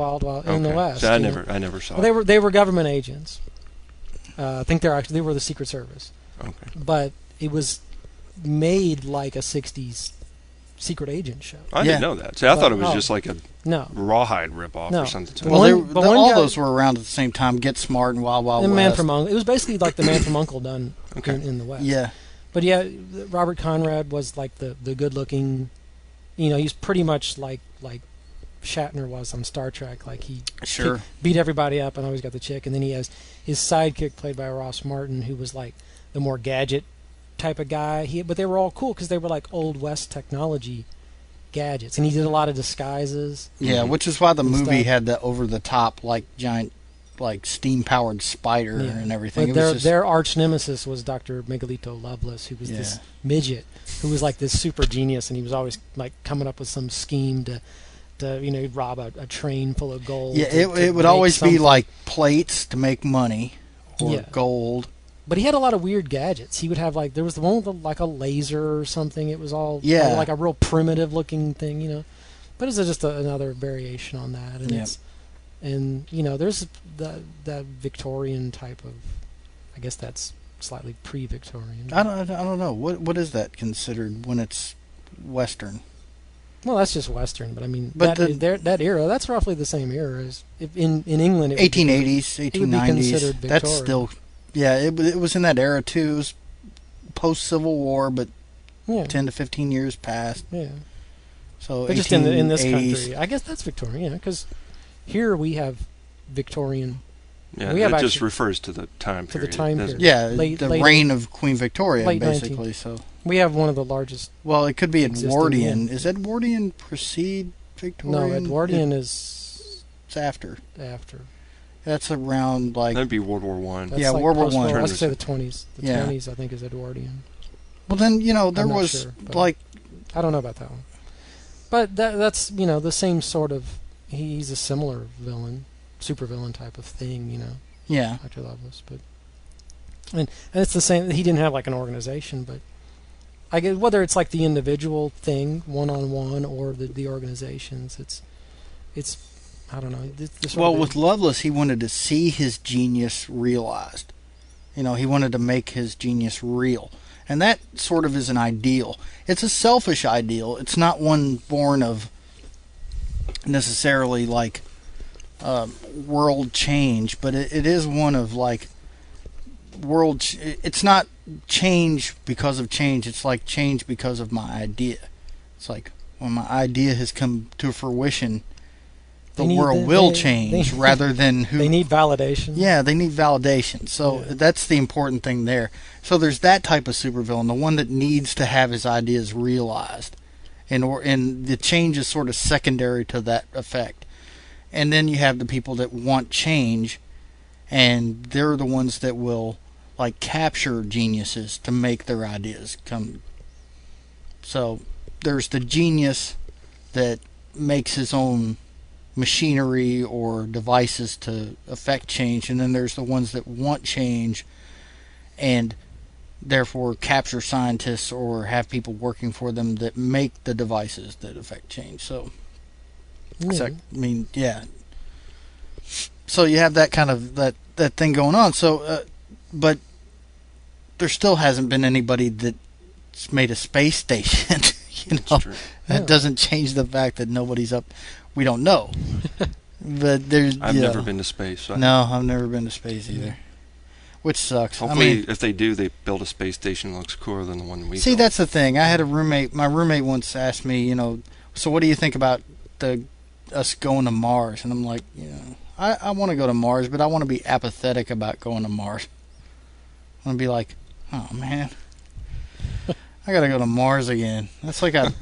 S6: in the West.
S5: So I never saw.
S6: Well, they were government agents. I think they were the Secret Service.
S5: Okay.
S6: But it was made like a '60s secret agent show.
S5: I didn't know that. See, I thought it was just like a Rawhide ripoff or something.
S1: Well, all those were around at the same time. Get Smart and Wild Wild West.
S6: Man from Uncle. It was basically like the Man from Uncle done in the West.
S1: Yeah.
S6: But yeah, Robert Conrad was like the good-looking. He's pretty much like Shatner was on Star Trek. Like he beat everybody up and always got the chick. And then he has his sidekick played by Ross Martin, who was like the more gadget type of guy. But they were all cool because they were like old West technology gadgets, and he did a lot of disguises.
S1: Yeah, which is why the movie had the over-the-top like giant, like steam-powered spider and everything.
S6: But their arch nemesis was Dr. Miguelito Lovelace, who was this midget who was like this super genius, and he was always like coming up with some scheme to he'd rob a train full of gold.
S1: Yeah, it would always be like plates to make money or gold.
S6: But he had a lot of weird gadgets. He would have there was the one with like a laser or something. It was all like a real primitive looking thing, But it's just another variation on that, and there's that Victorian type of, I guess that's slightly pre-Victorian.
S1: I don't know what is that considered when it's Western.
S6: Well, that's just Western, but I mean, that era, that's roughly the same era as in England.
S1: 1880s, 1890s.
S6: It would be considered Victorian.
S1: That's still. Yeah, it was in that era too. It was post-Civil War, but 10 to 15 years passed.
S6: Yeah.
S1: So
S6: but just in this country, I guess that's Victorian, because here we have Victorian.
S5: Yeah, it just refers to the time period.
S6: To the time period.
S1: Yeah, the reign of Queen Victoria, basically.
S6: 19th.
S1: So
S6: we have one of the largest.
S1: Well, it could be Edwardian. Is Edwardian precede Victorian?
S6: No, Edwardian is.
S1: It's after.
S6: After.
S1: That's around
S5: that'd be World War One.
S1: Yeah, like World War One.
S6: I was gonna say the 20s. The 20s, I think, is Edwardian.
S1: Well, then there was
S6: sure,
S1: I
S6: don't know about that one. But that's the same sort of. He's a similar villain, supervillain type of thing,
S1: Yeah.
S6: Dr. Lovelace, but and it's the same. He didn't have like an organization, but I guess whether it's like the individual thing, one-on-one, or the organizations, it's. I don't know.
S1: With Lovelace, he wanted to see his genius realized. He wanted to make his genius real. And that sort of is an ideal. It's a selfish ideal. It's not one born of necessarily world change, but it is one of world. It's not change because of change. It's like change because of my idea. It's like when my idea has come to fruition, the world will change rather than who.
S6: They need validation.
S1: Yeah, they need validation. So that's the important thing there. So there's that type of supervillain, the one that needs to have his ideas realized, and the change is sort of secondary to that effect. And then you have the people that want change, and they're the ones that will like capture geniuses to make their ideas come. So there's the genius that makes his own machinery or devices to affect change, and then there's the ones that want change and therefore capture scientists or have people working for them that make the devices that affect change. So so you have that kind of that thing going on. So but there still hasn't been anybody that's made a space station. That doesn't change the fact that nobody's up. We don't know. But there's.
S5: I've never been to space. So
S1: no, I've never been to space either. Which sucks.
S5: Hopefully, if they do, they build a space station that looks cooler than the one we
S1: see,
S5: built.
S1: that's the thing. I had a roommate. My roommate once asked me, so what do you think about us going to Mars? And I'm like, I want to go to Mars, but I want to be apathetic about going to Mars. I want to be like, oh man, I got to go to Mars again. That's like a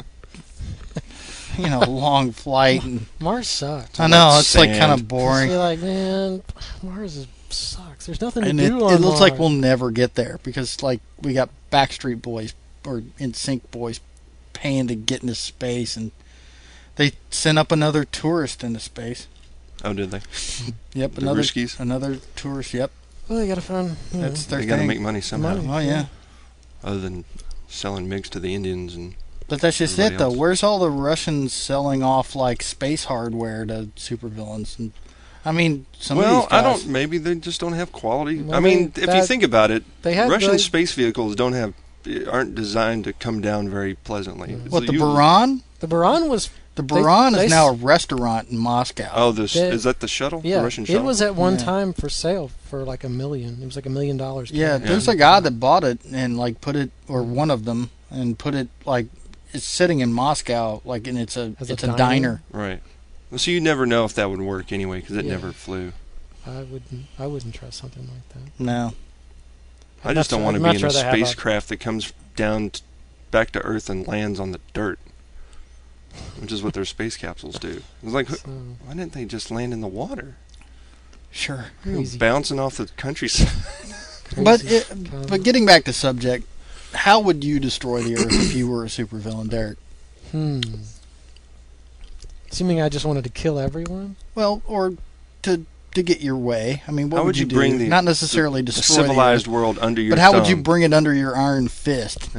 S1: long flight, and
S6: Mars sucks.
S1: I know it's like kind of boring.
S6: You're like, man, Mars sucks. There's nothing to
S1: And
S6: do on
S1: it looks
S6: Mars.
S1: like we'll never get there because like we got Backstreet Boys or NSYNC boys paying to get into space, and they sent up another tourist into space.
S5: Oh, did they?
S1: Yep,
S5: The Ruskies?
S1: another tourist. Yep,
S6: Well, they gotta find.
S1: that's their
S5: They got to
S1: thing.
S5: make money somehow.
S6: Money.
S1: Oh yeah.
S5: Other than selling MiGs to the Indians and.
S1: But that's just
S5: Everybody
S1: it, though.
S5: else.
S1: Where's all the Russians selling off like space hardware to supervillains? And I mean, some of these guys.
S5: Maybe they just don't have quality.
S6: Well,
S5: I mean, if you think about it,
S6: they had
S5: Russian
S6: good-
S5: space vehicles aren't designed to come down very pleasantly.
S1: What, the Buran?
S6: The Buran was.
S1: The Buran
S6: they
S1: is now a restaurant in Moscow.
S5: Oh,
S6: They-
S5: is that the shuttle?
S6: Yeah,
S5: The Russian shuttle?
S6: it was at one
S1: Yeah.
S6: time for sale for like $1 million. It was like $1 million.
S1: Yeah, there's a guy that bought it and like put it, or one of them, and put it like it's sitting in Moscow, like, and it's a diner.
S5: Right. Well, so you never know if that would work anyway because it
S6: Yeah.
S5: never flew.
S6: I wouldn't trust something like that.
S1: No,
S5: I just don't want to
S6: I'd
S5: be in a
S6: much rather have a-
S5: spacecraft that comes down back to Earth and lands on the dirt, which is what their space capsules do. It's like,
S6: So,
S5: why didn't they just land in the water?
S1: sure.
S6: crazy.
S5: Bouncing off the countryside.
S6: Crazy.
S1: But getting back to subject, how would you destroy the Earth if you were a supervillain, Derek?
S6: Assuming I just wanted to kill everyone.
S1: Well, or to get your way. I mean, what
S5: How would you
S1: do?
S5: bring the
S1: Not necessarily
S5: the
S1: destroy the
S5: civilized
S1: Earth,
S5: world under your
S1: but how would you
S5: thumb?
S1: bring it under your iron fist?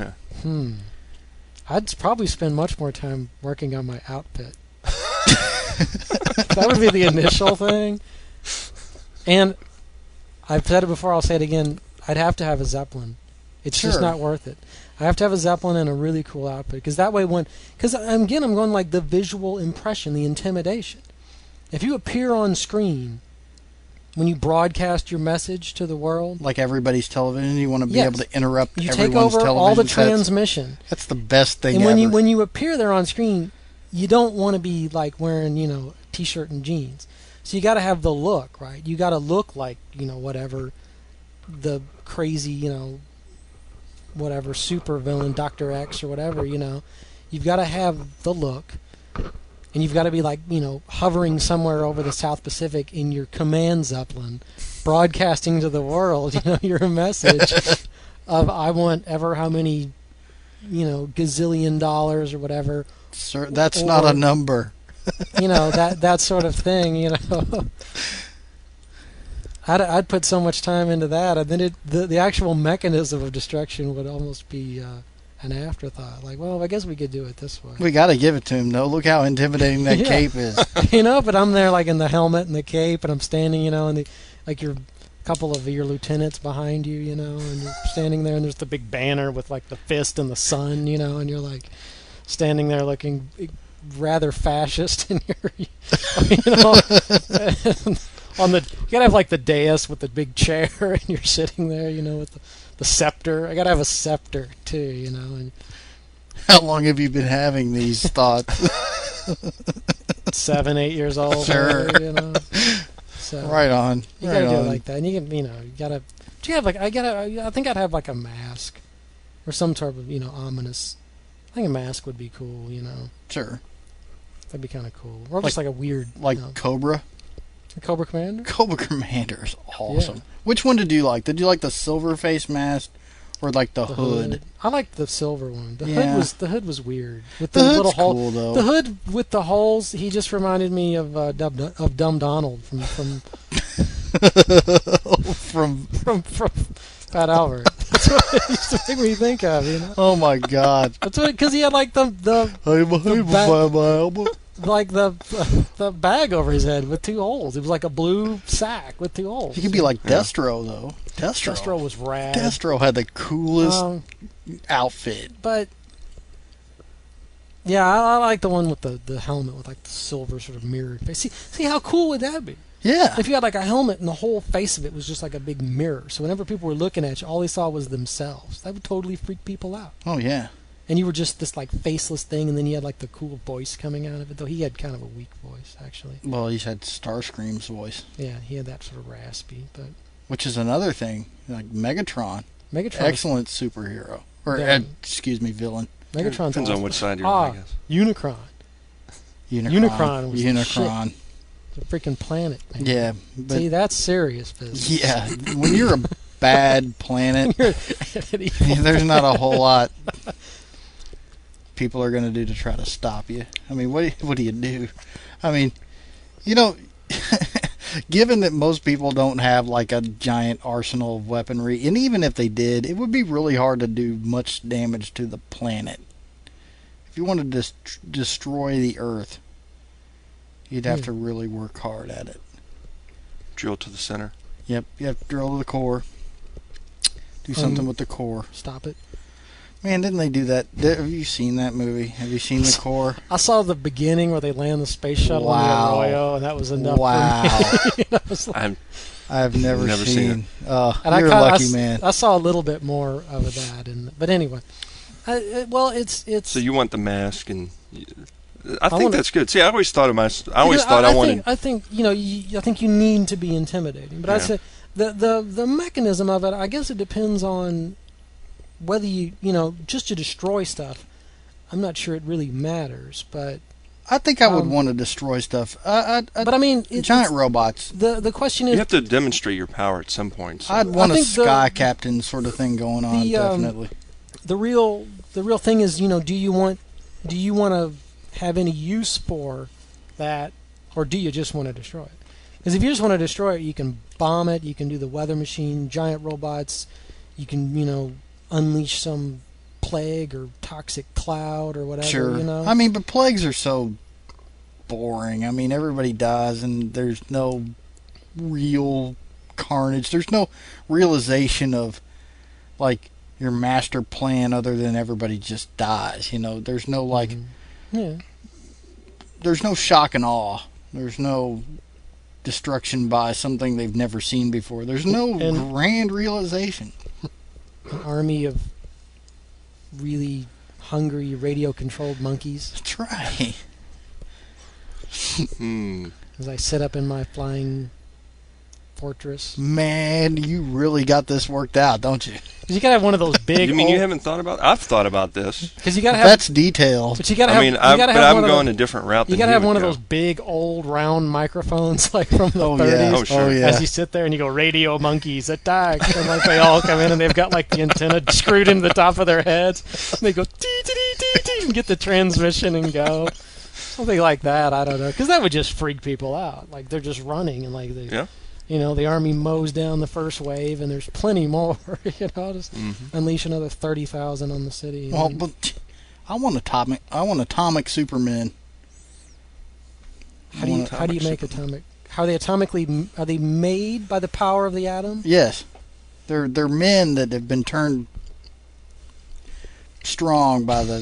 S6: I'd probably spend much more time working on my outfit. That would be the initial thing. And I've said it before, I'll say it again. I'd have to have a Zeppelin. It's just
S1: Sure.
S6: not worth it. I have to have a Zeppelin and a really cool outfit. Because that way because I'm going like the visual impression, the intimidation. If you appear on screen, when you broadcast your message to the world,
S1: Like everybody's television, you want to be
S6: Yes.
S1: able to interrupt
S6: you
S1: everyone's
S6: take over
S1: television
S6: all the
S1: sets.
S6: transmission.
S1: That's the best thing
S6: And
S1: ever.
S6: when you appear there on screen, you don't want to be like wearing, a t-shirt and jeans. So you got to have the look, right? You got to look like, whatever the crazy, whatever super villain, Dr. X or whatever, You've got to have the look. And you've got to be like, hovering somewhere over the South Pacific in your command Zeppelin, broadcasting to the world, your message of I want ever how many, gazillion dollars or whatever.
S1: Sir, that's not a number.
S6: That sort of thing, I'd put so much time into that, and then the actual mechanism of destruction would almost be an afterthought. Like, well, I guess we could do it this way.
S1: We got to give it to him, though. Look how intimidating that
S6: Yeah.
S1: cape is.
S6: But I'm there like in the helmet and the cape, and I'm standing, and like your couple of your lieutenants behind you, and you're standing there, and there's the big banner with like the fist and the sun, and you're like standing there looking rather fascist, and you're, on the. You gotta have like the dais with the big chair, and you're sitting there, with the scepter. I gotta have a scepter too, And
S1: How long have you been having these thoughts?
S6: 7, 8 years old.
S1: Sure.
S6: So
S1: Right on.
S6: you
S1: Right
S6: gotta do it
S1: on.
S6: like that, and you can, you gotta. Do you have like? I think I'd have like a mask, or some sort of ominous. I think a mask would be cool.
S1: Sure.
S6: That'd be kind of cool, or just like a weird,
S1: Cobra.
S6: a Cobra Commander.
S1: Cobra Commander is awesome.
S6: Yeah.
S1: Which one did you like? Did you like the silver face mask or like the hood?
S6: I liked the silver one. The
S1: Yeah.
S6: hood was weird with
S1: The
S6: the
S1: hood's
S6: little hole.
S1: cool, though.
S6: The hood with the holes. He just reminded me of Dumb Donald from
S1: From
S6: Fat Albert. That's what it used to make me think of.
S1: oh my god.
S6: That's what, because he had like the the bag over his head with 2 holes. It was like a blue sack with 2 holes.
S1: He could be like Destro though.
S6: Destro was rad.
S1: Destro had the coolest outfit.
S6: But yeah, I like the one with the helmet with like the silver sort of mirrored face. See how cool would that be?
S1: Yeah.
S6: If you had like a helmet and the whole face of it was just like a big mirror, so whenever people were looking at you, all they saw was themselves. That would totally freak people out.
S1: Oh yeah.
S6: And you were just this like faceless thing, and then you had like the cool voice coming out of it. Though he had kind of a weak voice, actually.
S1: Well, he's had Starscream's voice,
S6: Yeah, he had that sort of raspy, but
S1: which is another thing. Like Megatron,
S6: Megatron.
S1: excellent superhero, or
S6: Yeah.
S1: excuse me, villain.
S6: Megatron's
S5: Depends
S6: awesome.
S5: on which side you're on, I guess.
S6: Unicron. Unicron was the
S1: Unicron.
S6: The freaking planet, man.
S1: Yeah, but
S6: See, that's serious business.
S1: yeah, when you're a bad planet, there's not a whole lot people are going to do to try to stop you. I mean, what do you do? I mean, given that most people don't have like a giant arsenal of weaponry, and even if they did, it would be really hard to do much damage to the planet. If you wanted to destroy the Earth, you'd have to really work hard at it.
S5: Drill to the center.
S1: Yep, you have to drill to the core. Do something with the core.
S6: Stop it.
S1: Man, didn't they do that? Have you seen that movie? Have you seen the core?
S6: I saw the beginning where they land the space shuttle on the Arroyo, and that was enough for me. I was like,
S1: I've never seen it.
S6: and
S1: you're a lucky man.
S6: I saw a little bit more of that, but anyway, it's.
S5: So you want the mask, and I think that's good. See, I always thought of I wanted.
S6: I think I think you need to be intimidating, but I say the mechanism of it. I guess it depends on whether you just to destroy stuff. I'm not sure it really matters, but
S1: I think I would want to destroy stuff.
S6: But I mean,
S1: giant robots.
S6: The question is,
S5: you have to demonstrate your power at some point. So.
S1: I'd want a sky captain sort of thing going on. Definitely.
S6: The real thing is, do you want to have any use for that, or do you just want to destroy it? Because if you just want to destroy it, you can bomb it. You can do the weather machine, giant robots. You can unleash some plague or toxic cloud or whatever.
S1: Sure. I mean, but plagues are so boring. I mean, everybody dies, and there's no real carnage. There's no realization of like your master plan other than everybody just dies. There's no like.
S6: Yeah.
S1: There's no shock and awe. There's no destruction by something they've never seen before. There's no grand realization.
S6: An army of really hungry radio-controlled monkeys.
S1: That's right.
S6: As I sit up in my flying fortress.
S1: Man, you really got this worked out, don't you?
S6: You gotta have one of those big.
S5: You mean you haven't thought about? I've thought about this.
S6: Because you gotta have.
S1: That's detailed.
S6: But you gotta have.
S5: I'm going a different route.
S6: You gotta have one of those big old round microphones like from the 30s.
S5: Yeah. Oh, sure.
S1: Oh, yeah.
S6: As you sit there and you go, radio monkeys attack, and like they all come in and they've got like the antenna screwed into the top of their heads. And they go tee tee tee tee and get the transmission and go. Something like that. I don't know. Because that would just freak people out. Like they're just running and like they.
S5: Yeah.
S6: The army mows down the first wave, and there's plenty more. Just unleash another 30,000 on the city.
S1: Well, but I want atomic Supermen.
S6: How do you make atomic? How are they atomically? Are they made by the power of the atom?
S1: Yes, they're men that have been turned strong by the.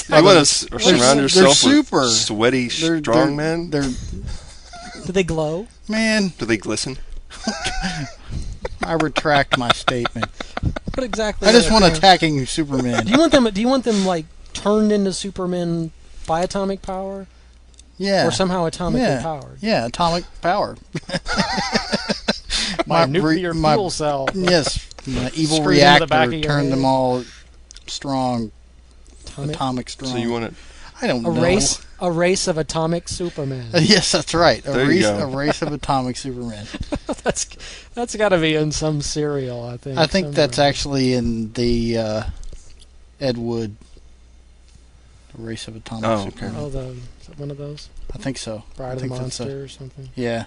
S5: You want to surround yourself with sweaty, strong men?
S1: They're
S6: Do they glow?
S1: Man,
S5: Do they glisten?
S1: I retract my statement.
S6: What exactly?
S1: I just
S6: are
S1: want
S6: they?
S1: attacking Superman.
S6: Do you want them? Do you want them like turned into Supermen by atomic power,
S1: Yeah.
S6: or somehow atomically
S1: yeah.
S6: powered?
S1: Yeah, atomic power.
S6: My nuclear fuel cell.
S1: Yes, my evil
S6: Screwed into the back
S1: reactor
S6: of your
S1: turned
S6: head.
S1: them all strong,
S6: Atomic.
S1: atomic strong.
S5: So you want to...
S1: I don't
S6: A
S1: know.
S6: race of atomic Supermen.
S1: Yes, that's right.
S5: There you go.
S1: A race of atomic Superman.
S6: That's got to be in some serial, I think.
S1: I think
S6: somewhere.
S1: that's actually in the Ed Wood. A race of atomic
S5: Oh, okay.
S1: Superman.
S6: Oh, is that one of those?
S1: I think so.
S6: Bride
S1: I
S6: of the
S1: think that's
S6: Monster or something.
S1: Yeah.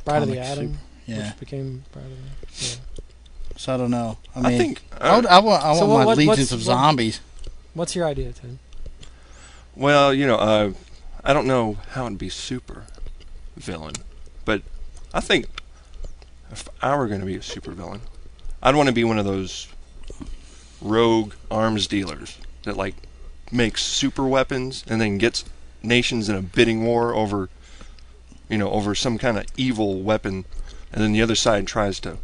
S6: Bride of the
S1: Atomic
S6: Atom,
S1: Yeah.
S6: which became Bride of the... Yeah.
S1: So I don't know. I mean,
S5: I think...
S1: I want
S6: So
S1: my
S6: what-
S1: legions
S6: what's-
S1: of
S6: what-
S1: zombies.
S6: What's your idea, Ted?
S5: Well, you know, I don't know how it'd be super villain, but I think if I were going to be a super villain, I'd want to be one of those rogue arms dealers that like makes super weapons and then gets nations in a bidding war over, you know, over some kind of evil weapon, and then the other side tries to,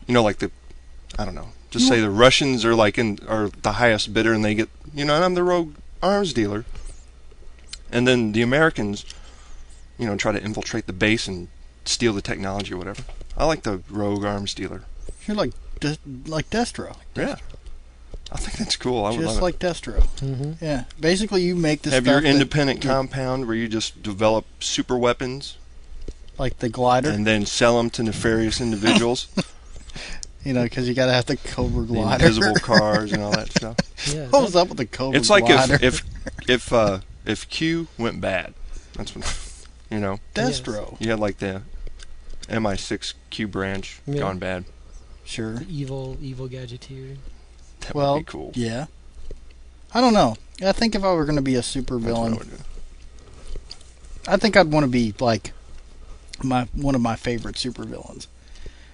S5: you know, like I don't know, just say the Russians are are the highest bidder and they get, you know, and I'm the rogue arms dealer. And then the Americans, you know, try to infiltrate the base and steal the technology or whatever. I like the rogue arms dealer.
S1: You're like Destro.
S5: Yeah. I think that's cool. I would
S1: Just
S5: love
S1: like Destro.
S6: Mm-hmm.
S1: Yeah. Basically, you make this
S5: it. Have
S1: stuff
S5: your
S1: that-
S5: independent compound where you just develop super weapons
S1: like the glider.
S5: and then sell them to nefarious individuals.
S1: You know, because you got to have the Cobra
S5: The
S1: glider.
S5: invisible cars and all that stuff.
S6: Yeah.
S1: What was up with the Cobra
S5: It's like
S1: glider?
S5: if Q went bad. That's what, you know.
S1: Destro.
S5: You had like the MI6 Q branch
S6: Yeah.
S5: gone bad.
S1: Sure.
S6: The evil gadgeteer.
S5: That
S1: Well,
S5: would be cool.
S1: yeah. I don't know. I think if I were going to be a super
S5: That's what I
S1: villain,
S5: would do.
S1: I think I'd want to be like one of my favorite super villains.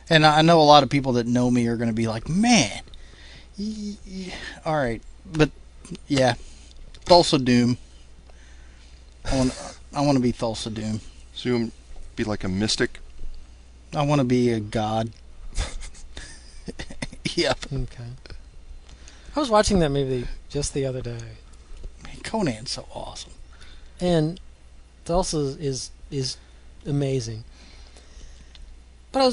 S1: And I know a lot of people that know me are going to be like, man, all right, but yeah, Thulsa Doom. I want to be Thulsa Doom.
S5: So you would be like a mystic?
S1: I want to be a god. Yep.
S6: Okay. I was watching that movie just the other day,
S1: Conan's so awesome.
S6: and Tulsa is amazing. But I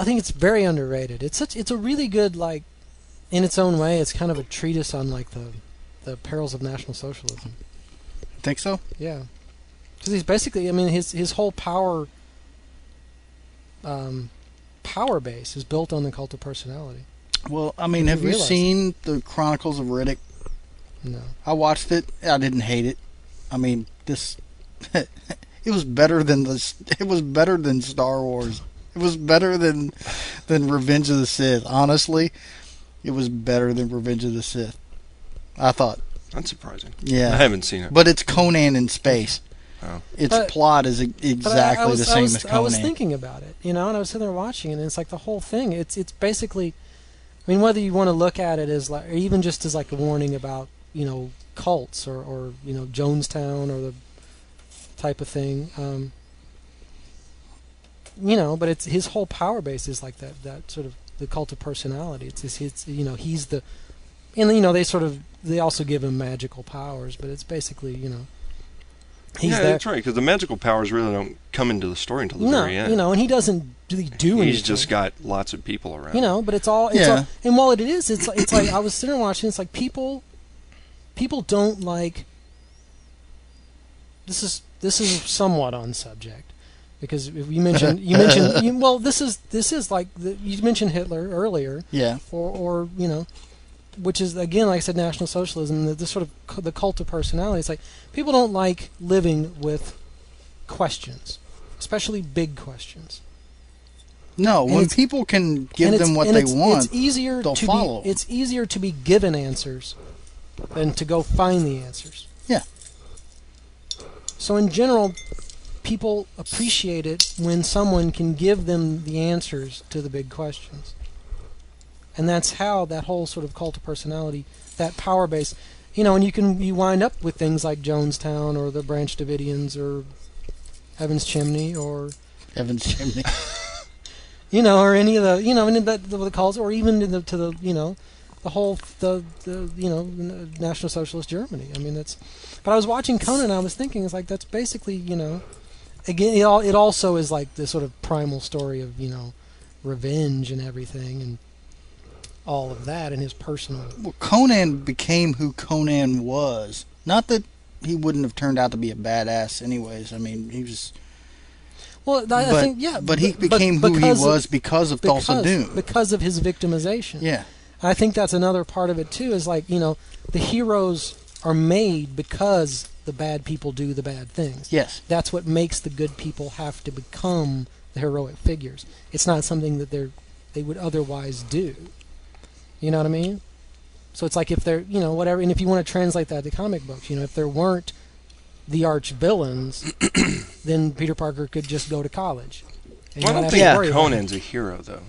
S6: think it's very underrated. It's a really good, like, in its own way. It's kind of a treatise on like the perils of National Socialism.
S1: Think so?
S6: Yeah, because he's basically, I mean, his whole power base is built on the cult of personality.
S1: Well, I mean,
S6: Did
S1: have
S6: you
S1: you
S6: realize
S1: seen the Chronicles of Riddick?
S6: No,
S1: I watched it. I didn't hate it. I mean, this it was better than this. It was better than Star Wars. It was better than Revenge of the Sith. Honestly, it was better than Revenge of the Sith. I thought.
S5: That's surprising.
S1: Yeah,
S5: I haven't seen it.
S1: but it's Conan in space.
S5: Oh.
S1: Its plot is exactly the same as Conan.
S6: I was thinking about it, and I was sitting there watching it, and it's like the whole thing. It's basically, I mean, whether you want to look at it as like, or even just as like a warning about, cults or Jonestown or the type of thing, but it's his whole power base is like that sort of the cult of personality. It's he's the, and they also give him magical powers, but it's basically he's
S5: Yeah,
S6: there.
S5: that's right, because the magical powers really don't come into the story until the very end.
S6: And he doesn't really do anything.
S5: He's just got lots of people around.
S6: But it's all, and while it is, it's like I was sitting there watching. It's like people don't like. This is somewhat on subject, because if you mentioned this is like you mentioned Hitler earlier,
S1: Yeah.
S6: or which is again, like I said, National Socialism, this sort of the cult of personality. It's like people don't like living with questions, especially big questions.
S1: No,
S6: And
S1: when
S6: it's-
S1: people can give
S6: And
S1: them
S6: it's-
S1: what
S6: and
S1: they
S6: it's-
S1: want,
S6: It's easier
S1: they'll
S6: to
S1: follow.
S6: be. It's easier to be given answers than to go find the answers.
S1: Yeah.
S6: So in general, people appreciate it when someone can give them the answers to the big questions. And that's how that whole sort of cult of personality, that power base, and you wind up with things like Jonestown or the Branch Davidians or Heaven's Chimney or
S1: Heaven's Chimney.
S6: or any of the, any of the calls, or even to the the whole the National Socialist Germany. I mean, that's. But I was watching Conan, and I was thinking, it's like that's basically, again, it also is like this sort of primal story of revenge and everything, and all of that, and his personal.
S1: Well, Conan became who Conan was. Not that he wouldn't have turned out to be a badass, anyways. I mean, he was.
S6: Well, I think, yeah.
S1: But he became who he was because of Thulsa Doom.
S6: Because of his victimization.
S1: Yeah.
S6: I think that's another part of it, too, is like, the heroes are made because the bad people do the bad things.
S1: Yes.
S6: That's what makes the good people have to become the heroic figures. It's not something that they would otherwise do. You know what I mean? So it's like if they're, whatever, and if you want to translate that to comic books, if there weren't the arch villains, then Peter Parker could just go to college.
S5: Well, I don't think Conan's a hero, though.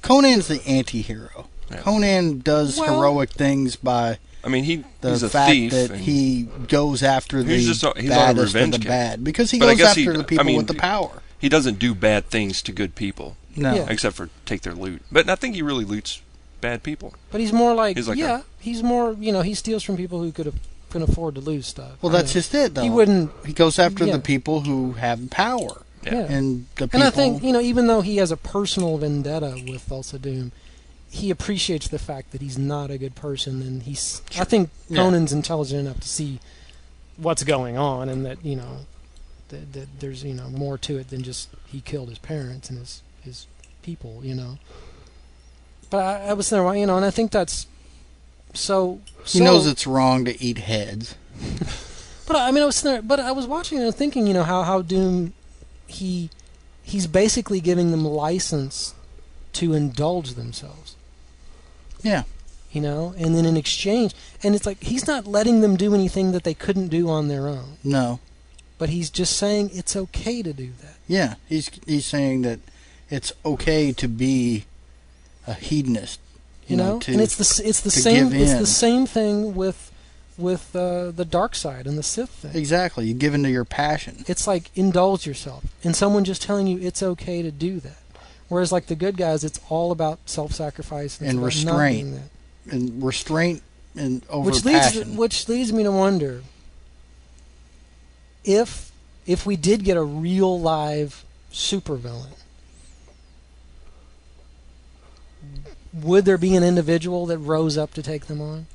S1: Conan's the anti-hero. Yeah. Conan does heroic things by
S5: he's a
S1: fact
S5: thief
S1: that he goes after
S5: he's
S1: baddest of the bad. Because he goes after the people with the power.
S5: He doesn't do bad things to good people.
S1: No.
S6: Yeah.
S5: Except for take their loot. But I think he really loots bad people.
S6: But he's more like he's more, he steals from people who can afford to lose stuff.
S1: Well, that's just it, though. He goes after the people who have power.
S6: Yeah.
S1: And the people.
S6: And I think, even though he has a personal vendetta with Thulsa Doom, he appreciates the fact that he's not a good person, and I think Conan's intelligent enough to see what's going on, and that that there's more to it than just he killed his parents and his people, But I was there, and I think that's so.
S1: He knows it's wrong to eat heads.
S6: But I was there, but I was watching and thinking, how Doom, he's basically giving them license to indulge themselves.
S1: Yeah.
S6: And then in exchange, and it's like he's not letting them do anything that they couldn't do on their own.
S1: No.
S6: But he's just saying it's okay to do that.
S1: Yeah, he's saying that it's okay to be a hedonist.
S6: And it's the same thing with the dark side and the Sith thing.
S1: Exactly, you give into your passion.
S6: It's like indulge yourself, and someone just telling you it's okay to do that. Whereas, like the good guys, it's all about self-sacrifice
S1: and restraint, and over passion.
S6: Which leads me to wonder if we did get a real live supervillain, would there be an individual that rose up to take them on?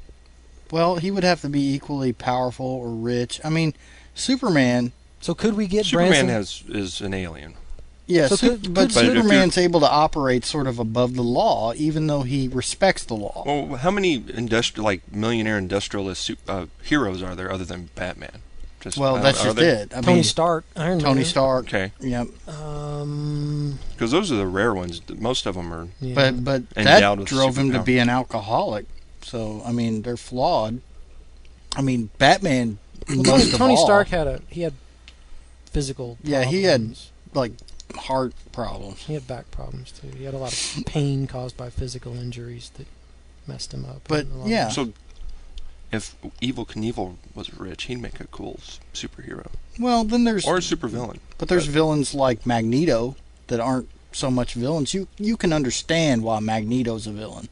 S1: Well, he would have to be equally powerful or rich. I mean, Superman.
S6: So could we get
S5: Superman is an alien?
S1: Yes, but Superman's able to operate sort of above the law, even though he respects the law.
S5: Well, how many millionaire industrialist heroes are there other than Batman?
S1: That's just it.
S6: Tony Stark, Iron Man.
S1: Tony Stark.
S5: Okay.
S1: Yep.
S5: Because those are the rare ones. Most of them are.
S1: Yeah. But that drove him to be an alcoholic. So they're flawed. Batman.
S6: Tony Stark had physical.
S1: Yeah,
S6: problems.
S1: he had heart problems.
S6: He had back problems too. He had a lot of pain caused by physical injuries that messed him up.
S1: But yeah.
S5: So if Evel Knievel was rich, he'd make a cool superhero.
S1: Well, then there's
S5: or a supervillain.
S1: But there's villains like Magneto that aren't so much villains. You can understand why Magneto's a villain.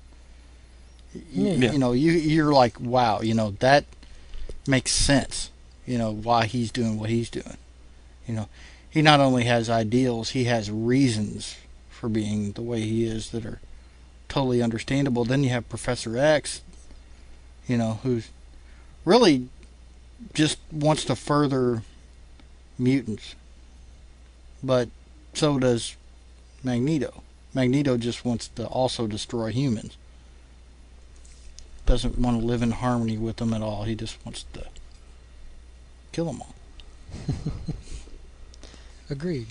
S1: You're like, wow, that makes sense. Why he's doing what he's doing. He not only has ideals, he has reasons for being the way he is that are totally understandable. Then you have Professor X, who's really just wants to further mutants. But so does Magneto. Magneto just wants to also destroy humans. Doesn't want to live in harmony with them at all. He just wants to kill them all.
S6: Agreed.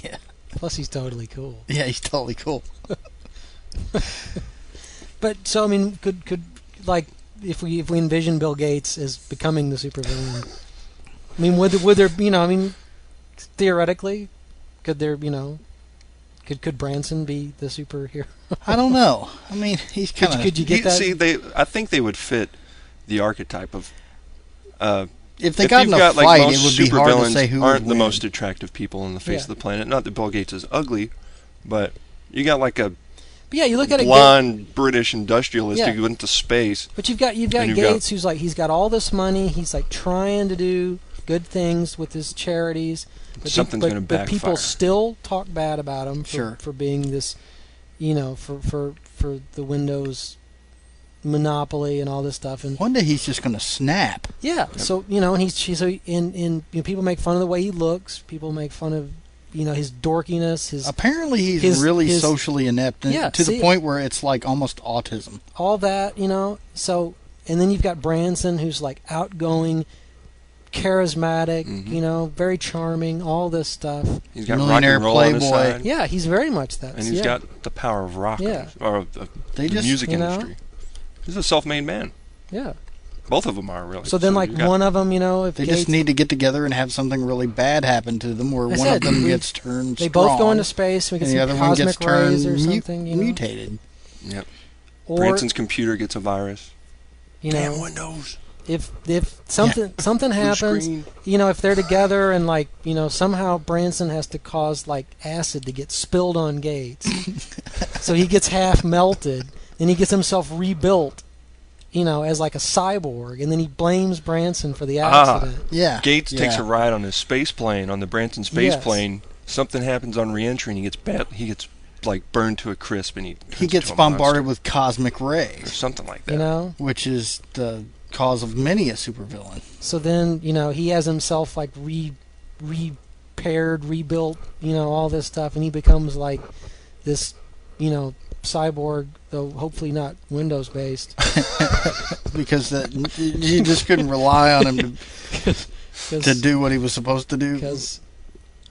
S1: Yeah.
S6: Plus, he's totally cool.
S1: Yeah, he's totally cool.
S6: But so could if we envision Bill Gates as becoming the supervillain, would there theoretically could there could Branson be the superhero?
S1: I don't know. He's kind of.
S6: Could you get that?
S5: See, I think they would fit the archetype of
S1: if they got in a fight, it would be hard to say who would
S5: aren't the
S1: win.
S5: most attractive people on the face of the planet. Not that Bill Gates is ugly, but you got like a
S6: But yeah, you look at it.
S5: blonde British industrialist
S6: Yeah.
S5: who went to space.
S6: But you've got Gates, who's like, he's got all this money. He's like trying to do good things with his charities. But
S5: Something's going to
S6: But people
S5: backfire.
S6: still talk bad about him
S1: Sure.
S6: for being this, for the Windows monopoly and all this stuff. And
S1: One day he's just going to snap.
S6: yeah, so and people make fun of the way he looks. People make fun of his dorkiness, his
S1: Apparently, he's
S6: his-
S1: really
S6: his-
S1: socially inept, and
S6: Yeah,
S1: to
S6: see-
S1: the point where it's like almost autism.
S6: all that, So, and then you've got Branson, who's like outgoing, charismatic, very charming, all this stuff.
S5: He's got
S1: Millionaire
S5: rock and roll on his
S1: playboy.
S5: side.
S6: Yeah, he's very much that.
S5: And he's got the power of rock
S6: Yeah.
S5: or of the
S1: They just,
S5: music
S6: you know?
S5: industry. He's a self-made man.
S6: Yeah.
S5: Both of them are really.
S6: So then, like
S5: you got-
S6: one of them, if
S1: They
S6: Gates,
S1: just need to get together and have something really bad happen to them, where
S6: I
S1: one
S6: said,
S1: of them
S6: we-
S1: gets turned
S6: they
S1: strong,
S6: both go into space. We get
S1: and
S6: some
S1: the other one gets
S6: cosmic rays
S1: turned
S6: or something.
S1: mutated.
S5: Yep.
S6: Or
S5: Branson's computer gets a virus.
S6: Damn
S5: Windows.
S6: if something happens,
S5: screen.
S6: if they're together and like somehow Branson has to cause like acid to get spilled on Gates, so he gets half melted, and he gets himself rebuilt, as like a cyborg, and then he blames Branson for the accident.
S1: Yeah,
S5: Gates
S1: yeah.
S5: takes a ride on his space plane, on the Branson space
S6: Yes.
S5: plane. Something happens on re-entry, and he gets like burned to a crisp, and he turns
S1: gets
S5: into a
S1: bombarded
S5: monster
S1: with cosmic
S5: or
S1: rays,
S5: something like that.
S1: which is the cause of many a supervillain.
S6: So then he has himself like repaired, rebuilt, all this stuff, and he becomes like this, cyborg, though hopefully not Windows based.
S1: Because you just couldn't rely on him to do what he was supposed to do.
S6: Because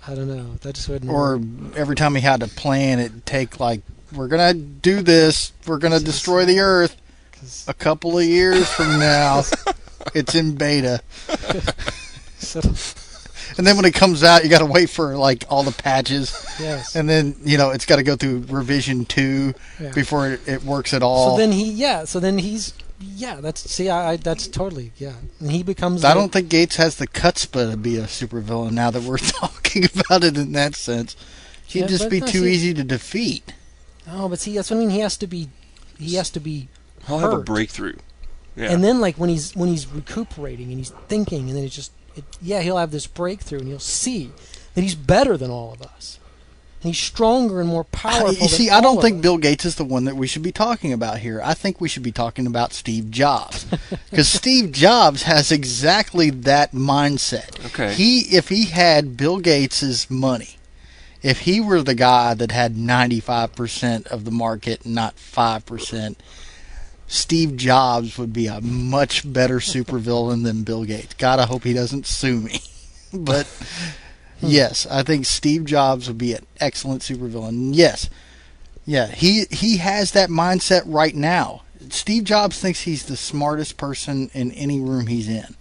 S6: I don't know, that just wouldn't
S1: Or
S6: work.
S1: every time he had to plan, it'd take like, we're gonna do this, we're gonna destroy the Earth. A couple of years from now, it's in beta.
S6: So,
S1: And then when it comes out, you got to wait for like all the patches,
S6: yes.
S1: and then it's got to go through revision 2
S6: Yeah.
S1: before it works at all.
S6: So then he's that's totally and he becomes.
S1: I don't think Gates has the chutzpah to be a supervillain. Now that we're talking about it in that sense, he'd
S6: Yeah,
S1: just
S6: but
S1: be
S6: no,
S1: too
S6: see-
S1: easy to defeat.
S6: Oh, but see, that's what I mean. He has to be.
S5: He'll have a
S6: hurt.
S5: breakthrough. Yeah.
S6: And then, like when he's recuperating and he's thinking, and then he'll have this breakthrough, and he'll see that he's better than all of us, and he's stronger and more powerful.
S1: You see,
S6: than
S1: I don't
S6: all
S1: think
S6: of us.
S1: Bill Gates is the one that we should be talking about here. I think we should be talking about Steve Jobs, because Steve Jobs has exactly that mindset.
S5: Okay.
S1: If he had Bill Gates's money, if he were the guy that had 95% of the market, not 5%. Steve Jobs would be a much better supervillain than Bill Gates. God, I hope he doesn't sue me. But yes, I think Steve Jobs would be an excellent supervillain. Yes. Yeah, he has that mindset right now. Steve Jobs thinks he's the smartest person in any room he's in.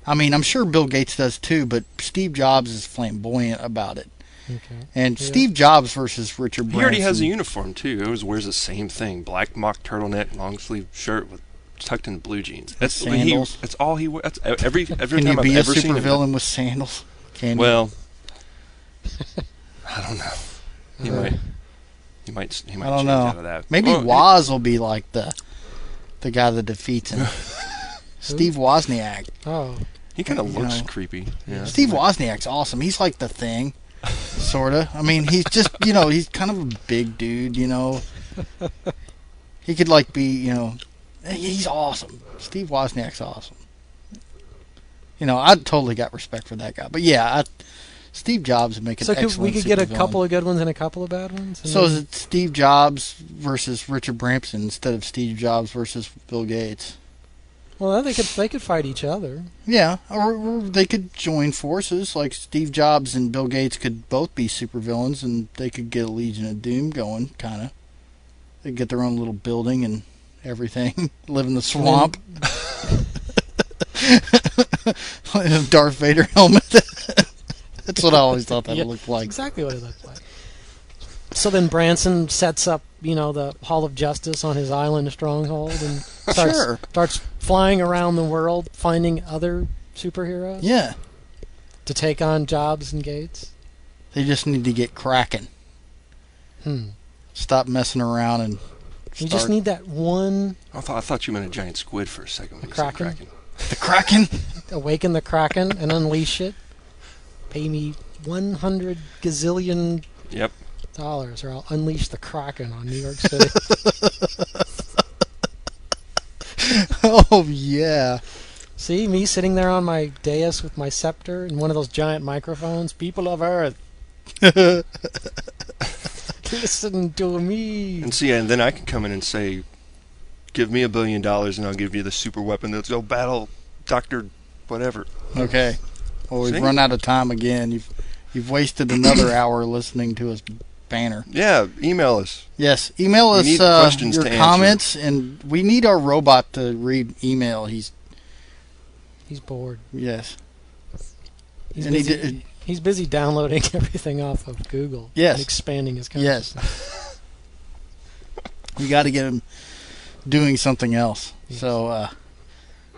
S1: I mean, I'm sure Bill Gates does too, but Steve Jobs is flamboyant about it.
S6: Okay.
S1: And
S6: Yeah.
S1: Steve Jobs versus Richard Branson.
S5: He already has a uniform too. He always wears the same thing: black mock turtleneck, long sleeve shirt with tucked in blue jeans. That's
S1: Sandals.
S5: That's all he wears. That's every
S1: Can
S5: time
S1: you
S5: I've
S1: be a
S5: ever seen him.
S1: supervillain with sandals? Can you?
S5: Well, I don't know. He might. He might
S1: I don't
S5: change
S1: know.
S5: out of that.
S1: Maybe
S5: Well,
S1: Woz will be like the guy that defeats him. Steve Wozniak.
S6: Oh,
S5: He kind of
S1: you
S5: looks
S1: know.
S5: creepy. Yeah.
S1: Steve Wozniak's awesome. He's like the Thing, sorta. I mean, he's just he's kind of a big dude. He could like be he's awesome. Steve Wozniak's awesome. I totally got respect for that guy. But yeah, Steve Jobs would make an
S6: so
S1: excellent
S6: we could get a
S1: supervillain.
S6: couple of good ones and a couple of bad ones.
S1: So is it Steve Jobs versus Richard Branson instead of Steve Jobs versus Bill Gates?
S6: Well, they could fight each other.
S1: Yeah, or they could join forces. Like Steve Jobs and Bill Gates could both be supervillains, and they could get a Legion of Doom going, kind of. They'd get their own little building and everything, live in the swamp. In a Darth Vader helmet. That's what I always thought that
S6: Yeah,
S1: looked like.
S6: Exactly what it looked like. So then Branson sets up, the Hall of Justice on his island stronghold and starts flying around the world, finding other superheroes?
S1: Yeah.
S6: To take on Jobs and Gates?
S1: They just need to get cracking. Stop messing around and
S6: You just need that one...
S5: I thought you meant a giant squid for a second when you said
S6: Kraken?
S5: Kraken.
S1: The Kraken?
S6: Awaken the Kraken and unleash it. Pay me 100 gazillion
S5: Yep.
S6: dollars, or I'll unleash the Kraken on New York City.
S1: Oh, yeah.
S6: See, me sitting there on my dais with my scepter and one of those giant microphones. People of Earth, listen to me.
S5: And see, and then I can come in and say, give me $1 billion and I'll give you the super weapon that's go battle Dr. whatever.
S1: Okay. Well, we've
S5: See?
S1: run out of time again. You've wasted another hour listening to us banner.
S5: Yeah, email us.
S1: Yes, email
S5: We
S1: us
S5: need questions
S1: your
S5: to answer.
S1: comments, and we need our robot to read email. He's
S6: bored.
S1: yes.
S6: He's
S1: And he
S6: busy,
S1: did-
S6: he's busy downloading everything off of Google.
S1: Yes.
S6: And expanding his
S1: Yes.
S6: consciousness.
S1: We got to get him doing something else.
S6: Yes.
S1: So,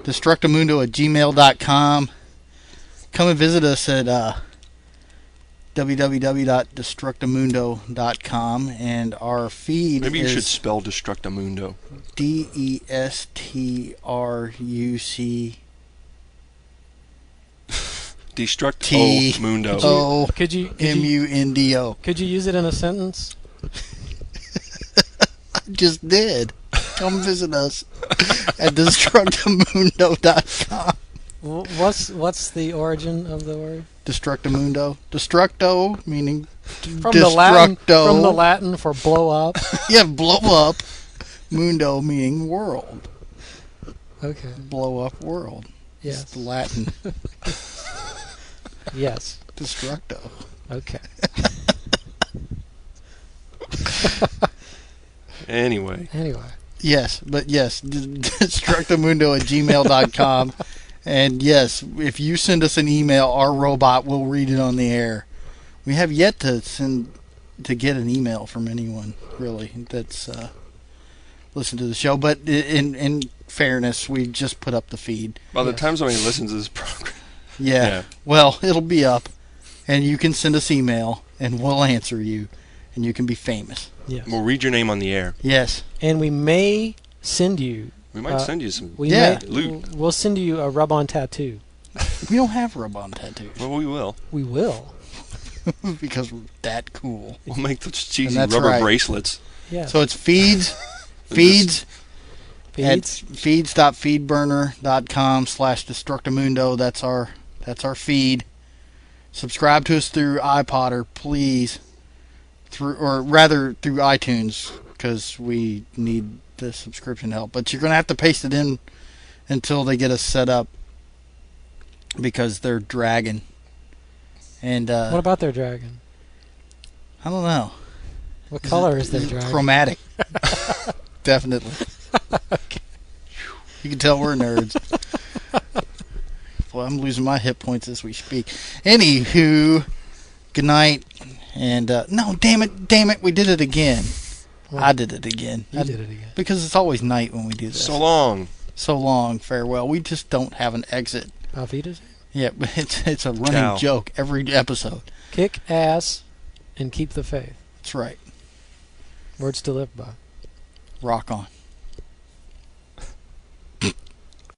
S1: destructomundo@gmail.com. Come and visit us at www.destructomundo.com, and our feed
S5: Maybe you
S1: is
S5: should spell Destructomundo.
S1: DESTRUC
S5: Destruct
S1: T-
S5: Mundo.
S1: O
S6: Could you
S1: MUNDO.
S6: could you use it in a sentence?
S1: Just did. Come visit us at destructomundo.com.
S6: What's the origin of the word?
S1: Destructomundo. Destructo meaning
S6: From the Latin for blow up.
S1: Yeah, blow up. Mundo meaning world.
S6: Okay.
S1: Blow up world.
S6: Yes.
S1: It's the Latin.
S6: Yes.
S1: Destructo.
S6: Okay.
S5: Anyway.
S1: Yes, but yes, destructomundo@gmail.com. And yes, if you send us an email, our robot will read it on the air. We have yet to get an email from anyone, really, that's listened to the show. But in fairness, we just put up the feed.
S5: By the time somebody listens to this program.
S1: Yeah. Well, it'll be up, and you can send us email, and we'll answer you, and you can be famous.
S6: Yes.
S5: We'll read your name on the air.
S1: Yes.
S6: And we may send you.
S5: We might send you some loot.
S6: We'll send you a rub-on tattoo.
S1: We don't have rub-on tattoos.
S5: Well, we will.
S6: We will.
S1: Because we're that cool.
S5: We'll make those cheesy
S1: And that's
S5: rubber
S1: right.
S5: bracelets.
S6: Yeah.
S1: So it's feeds at feeds.feedburner.com/destructomundo. That's our feed. Subscribe to us through iPodder, please. Through iTunes, because we need the subscription help. But you're going to have to paste it in until they get us set up, because they're dragging. And
S6: what about their dragon?
S1: I don't know.
S6: What color is their dragon?
S1: Chromatic. Definitely. You can tell we're nerds. Well, I'm losing my hit points as we speak. Anywho, good night. And no, damn it, we did it again.
S6: What?
S1: I did it again.
S6: I did it again.
S1: Because it's always night when we do this.
S5: So long.
S1: So long, farewell. We just don't have an exit.
S6: Auf Wiedersehen.
S1: Yeah, but it's a running
S5: Ciao.
S1: joke every episode.
S6: Kick ass and keep the faith.
S1: That's right.
S6: Words to live by.
S1: Rock on.